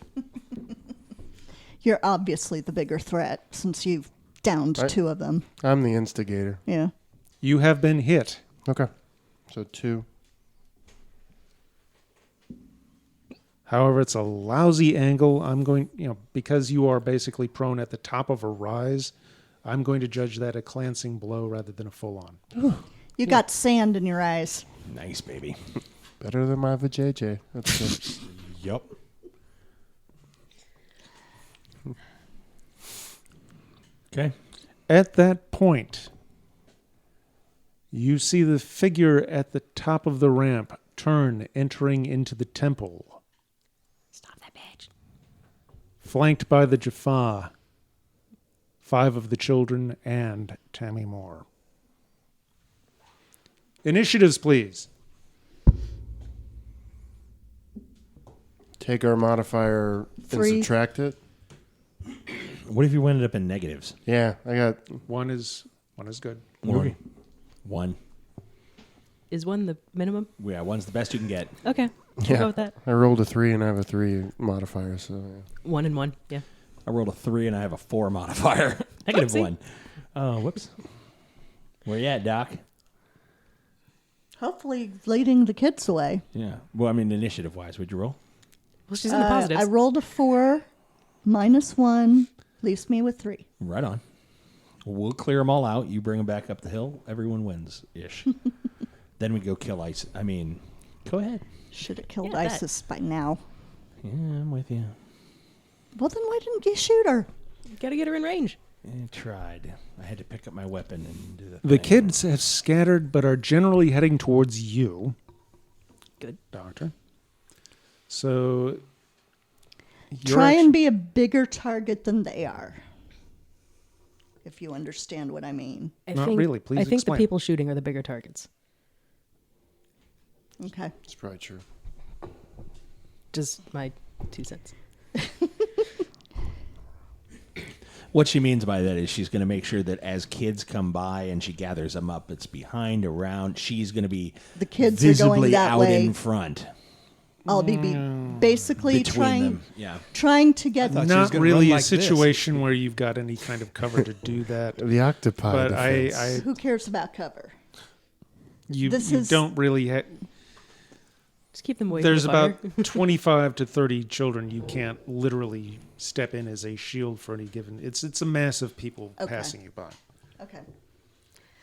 You're obviously the bigger threat since you've downed Right. 2 of them. I'm the instigator. Yeah. You have been hit. Okay. So 2. However, it's a lousy angle. I'm going, because you are basically prone at the top of a rise, I'm going to judge that a glancing blow rather than a full-on. You got sand in your eyes. Nice, baby. Better than my vajayjay. That's good. Yup. Okay. At that point, you see the figure at the top of the ramp turn, entering into the temple. Stop that bitch. Flanked by the Jaffa, 5 of the children, and Tammy Moore. Initiatives, please. Take our modifier 3. and subtract it. What if you ended up in negatives? Yeah, I got One is good. Movie. 1. Is 1 the minimum? Yeah, 1's the best you can get. Okay. We'll yeah. go with that. I rolled a 3 and I have a 3 modifier. So yeah. 1 and 1. Yeah. I rolled a 3 and I have a 4 modifier. Negative Oopsie. 1. Oh, whoops. Where you at, Doc? Hopefully leading the kids away. Yeah. Well, I mean, initiative-wise, would you roll? Well, she's in the positives. I rolled a 4, -1, leaves me with 3. Right on. We'll clear them all out. You bring them back up the hill. Everyone wins-ish. Then we go kill ice. I mean, go ahead. Should have killed Yeah, that- ISIS by now. Yeah, I'm with you. Well, then why didn't you shoot her? Gotta get her in range. I tried. I had to pick up my weapon and do the The thing. kids have scattered but are generally heading towards you. Good. Doctor. So Try and be a bigger target than they are. If you understand what I mean. Not really. Please I think explain. the people shooting are the bigger targets. Okay. It's probably true. Just my 2 cents. What she means by that is she's going to make sure that as kids come by and she gathers them up, it's behind, around. She's going to be The kids are visibly going that out way. in front. I'll be basically Between them. Yeah. trying to get thought she was not gonna really run a like this. situation where you've got any kind of cover to do that. The octopi But defense. who cares about cover? you This you is- don't really. Just keep them away There's from the fire. about 25 to 30 children. You can't literally step in as a shield for any given. It's a mass of people Okay. passing you by. Okay.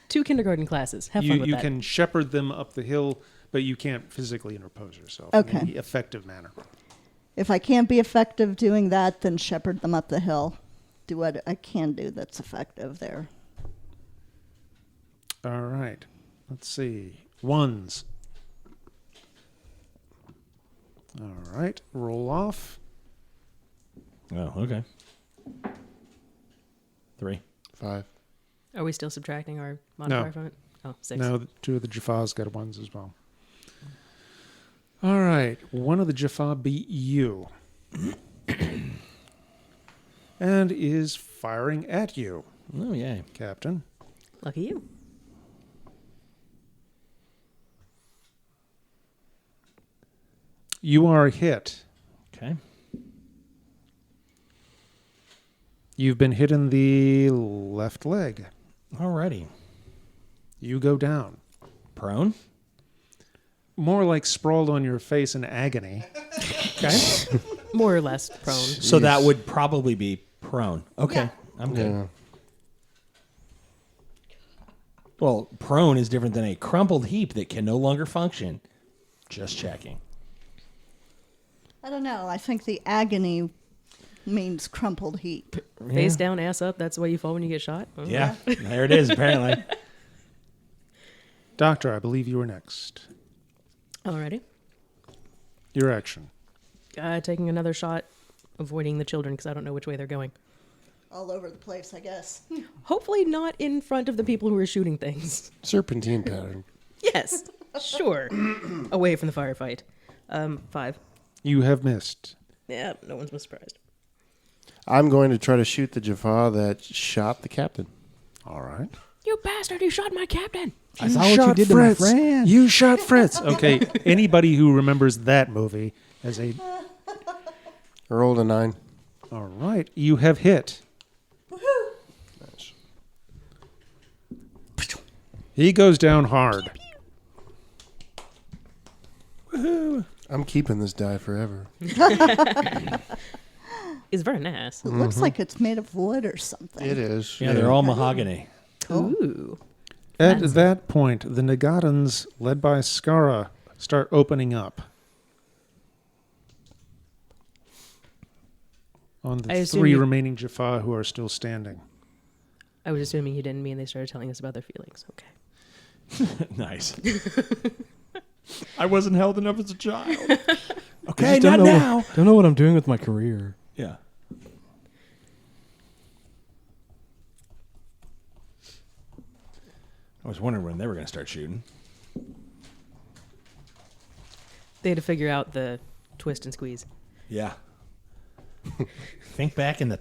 2 kindergarten classes. Have fun with You that. can shepherd them up the hill, but you can't physically interpose yourself Okay. in any effective manner. If I can't be effective doing that, then shepherd them up the hill. Do what I can do that's effective there. All right. Let's see. 1s. All right. Roll off. Oh, okay. 3. 5. Are we still subtracting our modifier from it? Oh, 6. No, 2 of the Jaffas got 1s as well. All right. 1 of the Jaffa beat you. And is firing at you, Oh, yeah. Captain. Lucky you. You are hit. Okay. You've been hit in the left leg. Alrighty. You go down. Prone? More like sprawled on your face in agony. Okay. More or less prone. So that would probably be prone. Okay. I'm good. Yeah. Well, prone is different than a crumpled heap that can no longer function. Just checking. I don't know. I think the agony means crumpled heap. Face down, ass up. That's the way you fall when you get shot. Oh. Yeah. There it is, apparently. Doctor, I believe you were next. Alrighty. Your action. Taking another shot, avoiding the children because I don't know which way they're going. All over the place, I guess. Hopefully not in front of the people who are shooting things. Serpentine pattern. Yes, sure. Away from the firefight. 5. You have missed. Yeah, no one's surprised. I'm going to try to shoot the Jaffa that shot the captain. All right. You bastard, you shot my captain. I saw what you did to my friend. You shot Fritz. Okay, anybody who remembers that movie as a... I rolled a 9. All right, you have hit. Nice. He goes down hard. I'm keeping this die forever. It's very nice. It looks like it's made of wood or something. It is. Yeah, they're all mahogany. Ooh. At Fancy. that point, the Nagadans, led by Skara, start opening up on I the assume 3 you- remaining Jaffa who are still standing. I was assuming you didn't mean they started telling us about their feelings. Okay. Nice. I wasn't held enough as a child. I Okay, just not don't know now. Don't know what I'm doing with my career. Yeah. I was wondering when they were going to start shooting. They had to figure out the twist and squeeze. Yeah. think back in the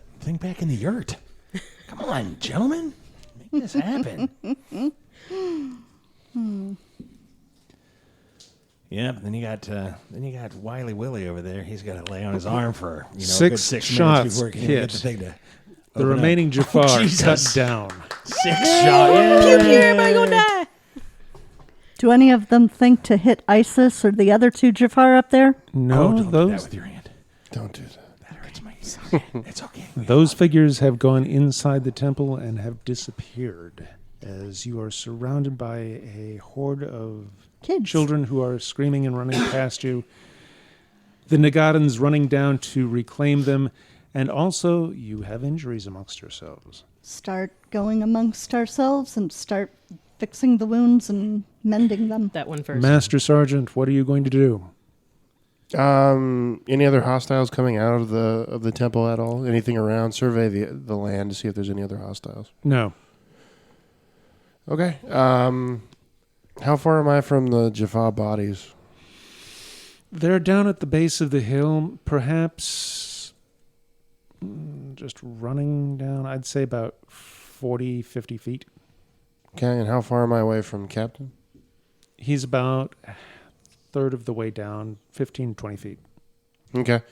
yurt. Come on, gentlemen. Make this happen. Yep. Then you got Wiley Willie over there. He's got to lay on his arm for a good 6 6 minutes shots before he can hit. get the thing to. The open up. remaining Jaffa are cut Jesus. down. 6 shots. Pew pew, everybody gonna die. Do any of them think to hit ISIS or the other 2 Jafar up there? No, don't do that those with your hand. Don't do that. That hurts me. It's okay. It's okay. those figures have gone inside the temple and have disappeared as you are surrounded by a horde of Kids. children who are screaming and running past you. The Nagadans running down to reclaim them, and also you have injuries amongst yourselves. Start going amongst ourselves and start fixing the wounds and mending them. That one first. Master Sergeant, what are you going to do? Any other hostiles coming out of the temple at all? Anything around? Survey the land to see if there's any other hostiles. No. Okay. How far am I from the Jaffa bodies? They're down at the base of the hill, perhaps just running down, I'd say about 40, 50 feet. Okay, and how far am I away from Captain? He's about a third of the way down, 15, 20 feet. Okay.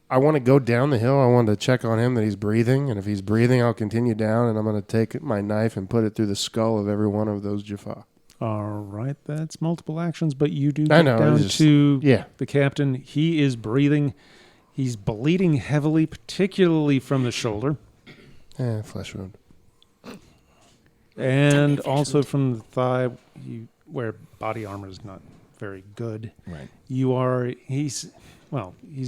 I want to go down the hill. I want to check on him that he's breathing, and if he's breathing, I'll continue down, and I'm going to take my knife and put it through the skull of every one of those Jaffa. All right, that's multiple actions, but you do I get know, down it's just- to Yeah. the captain. He is breathing. He's bleeding heavily, particularly from the shoulder, Flesh wound. and also from the thigh, where body armor is not very good. Right. He's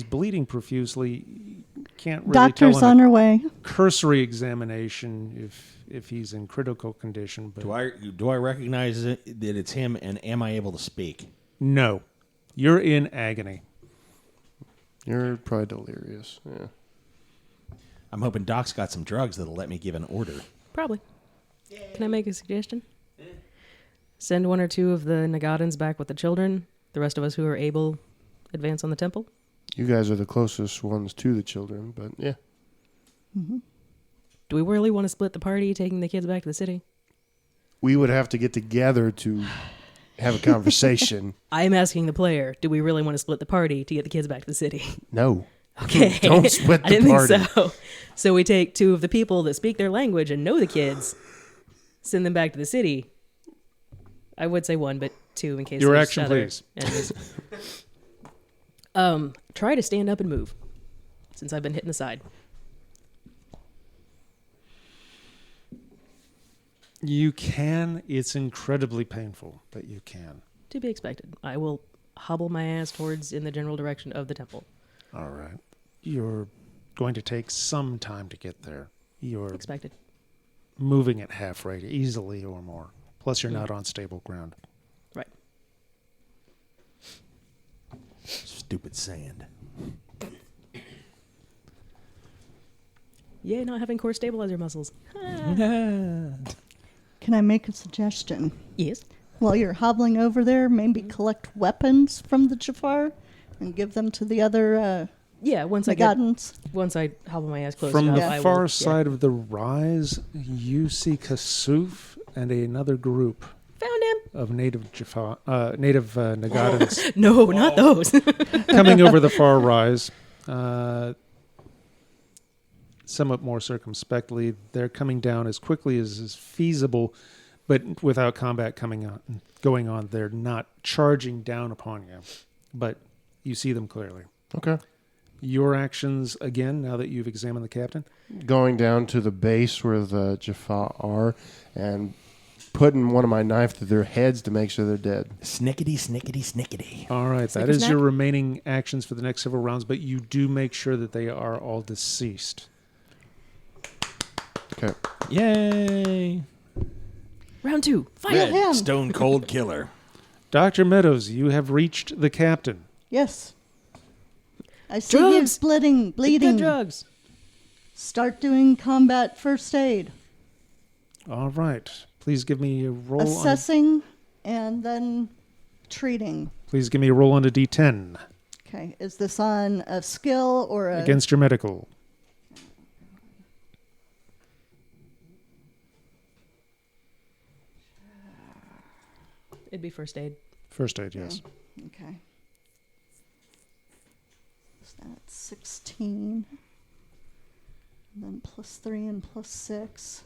bleeding profusely. Can't really Doctor's tell on her way. cursory examination if he's in critical condition. But Do I recognize that it's him, and am I able to speak? no, you're in agony. You're probably delirious. Yeah. I'm hoping Doc's got some drugs that'll let me give an order. Probably. Can I make a suggestion? Send 1 or 2 of the Nagadans back with the children. The rest of us who are able advance on the temple. You guys are the closest ones to the children, but yeah. Do we really want to split the party, taking the kids back to the city? We would have to get together to have a conversation. I'm asking the player, do we really want to split the party to get the kids back to the city? No. Okay. Don't split I the didn't party. think so. So we take 2 of the people that speak their language and know the kids, send them back to the city. I would say 1, but 2 in case Your there's action, other please. enemies. Try to stand up and move, since I've been hitting the side. You can. It's incredibly painful, but you can. To be expected. I will hobble my ass towards in the general direction of the temple. All right. You're going to take some time to get there. You're Expected. moving at half rate, easily or more. Plus, you're not on stable ground. Right. Stupid sand. Yay, not having core stabilizer muscles. Can I make a suggestion? Yes. While you're hobbling over there, maybe collect weapons from the Jafar and give them to the other Yeah, once I hobble my ass close From enough, the I will, far yeah. side of the rise, you see Kasuf and another group Found him. of native Nagadans No, not those. coming over the far rise. Somewhat more circumspectly, they're coming down as quickly as is feasible, but without combat going on. They're not charging down upon you, but You see them clearly. Okay. Your actions, again, now that you've examined the captain? Going down to the base where the Jaffa are and putting one of my knife to their heads to make sure they're dead. Snickety, snickety, snickety. All right, that Snicker is snack? your remaining actions for the next several rounds, but you do make sure that they are all deceased. Okay. Yay. Round 2. Fight. Red. him. Stone Cold Killer. Dr. Meadows, you have reached the captain. Yes. I see Drugs. he's bleeding. Good drugs. Start doing combat first aid. All right. Please give me a roll Assessing and then treating. Please give me a roll on a D10 Okay. Is this on a skill or a... against your medical. It'd be first aid. First aid, yes. Okay. So that's 16. And then +3 and +6.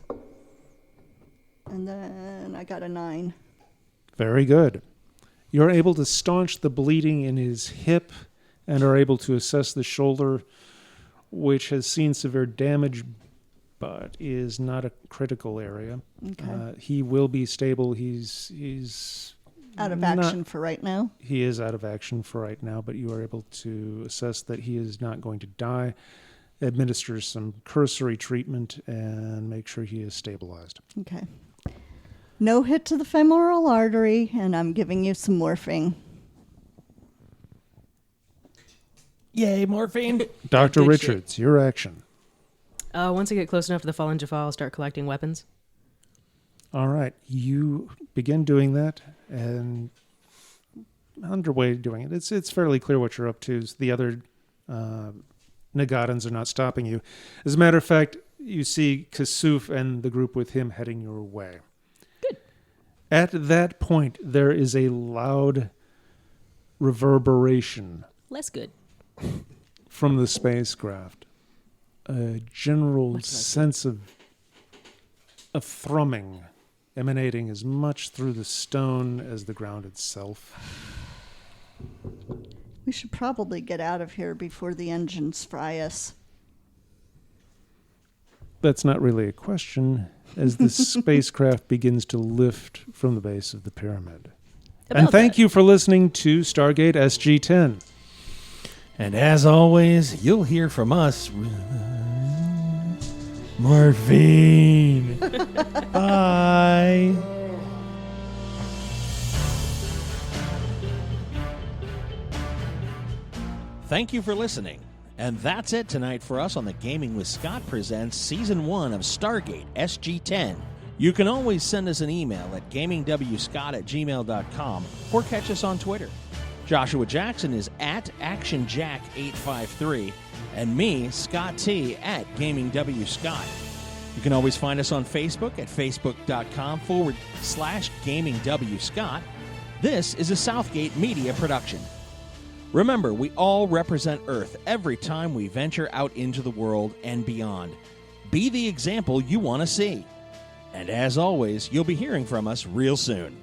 And then I got a 9. Very good. You're able to staunch the bleeding in his hip and are able to assess the shoulder, which has seen severe damage but is not a critical area. Okay. He will be stable. He's Out of not- action for right now. He is out of action for right now, but you are able to assess that he is not going to die, administer some cursory treatment, and make sure he is stabilized. Okay. No hit to the femoral artery, and I'm giving you some morphine. Yay, morphine. Dr. Good Richards, your action. Once I get close enough to the fallen Jaffa, I'll start collecting weapons. All right. You begin doing that and underway doing it. It's fairly clear what you're up to. The other Nagadans are not stopping you. As a matter of fact, you see Kasuf and the group with him heading your way. Good. At that point, there is a loud reverberation Less good. from the spacecraft. A general Much less sense of thrumming emanating as much through the stone as the ground itself. We should probably get out of here before the engines fry us. That's not really a question, as the spacecraft begins to lift from the base of the pyramid. And thank you for listening to Stargate SG10. And as always, you'll hear from us. Morphine. Bye. Thank you for listening. And that's it tonight for us on the Gaming with Scott Presents Season 1 of Stargate SG10. You can always send us an email at gamingwscott@gmail.com or catch us on Twitter. Joshua Jackson is at ActionJack853 and me, Scott T, at GamingWScott. You can always find us on Facebook at facebook.com/GamingWScott. This is a Southgate Media production. Remember, we all represent Earth every time we venture out into the world and beyond. Be the example you want to see. And as always, you'll be hearing from us real soon.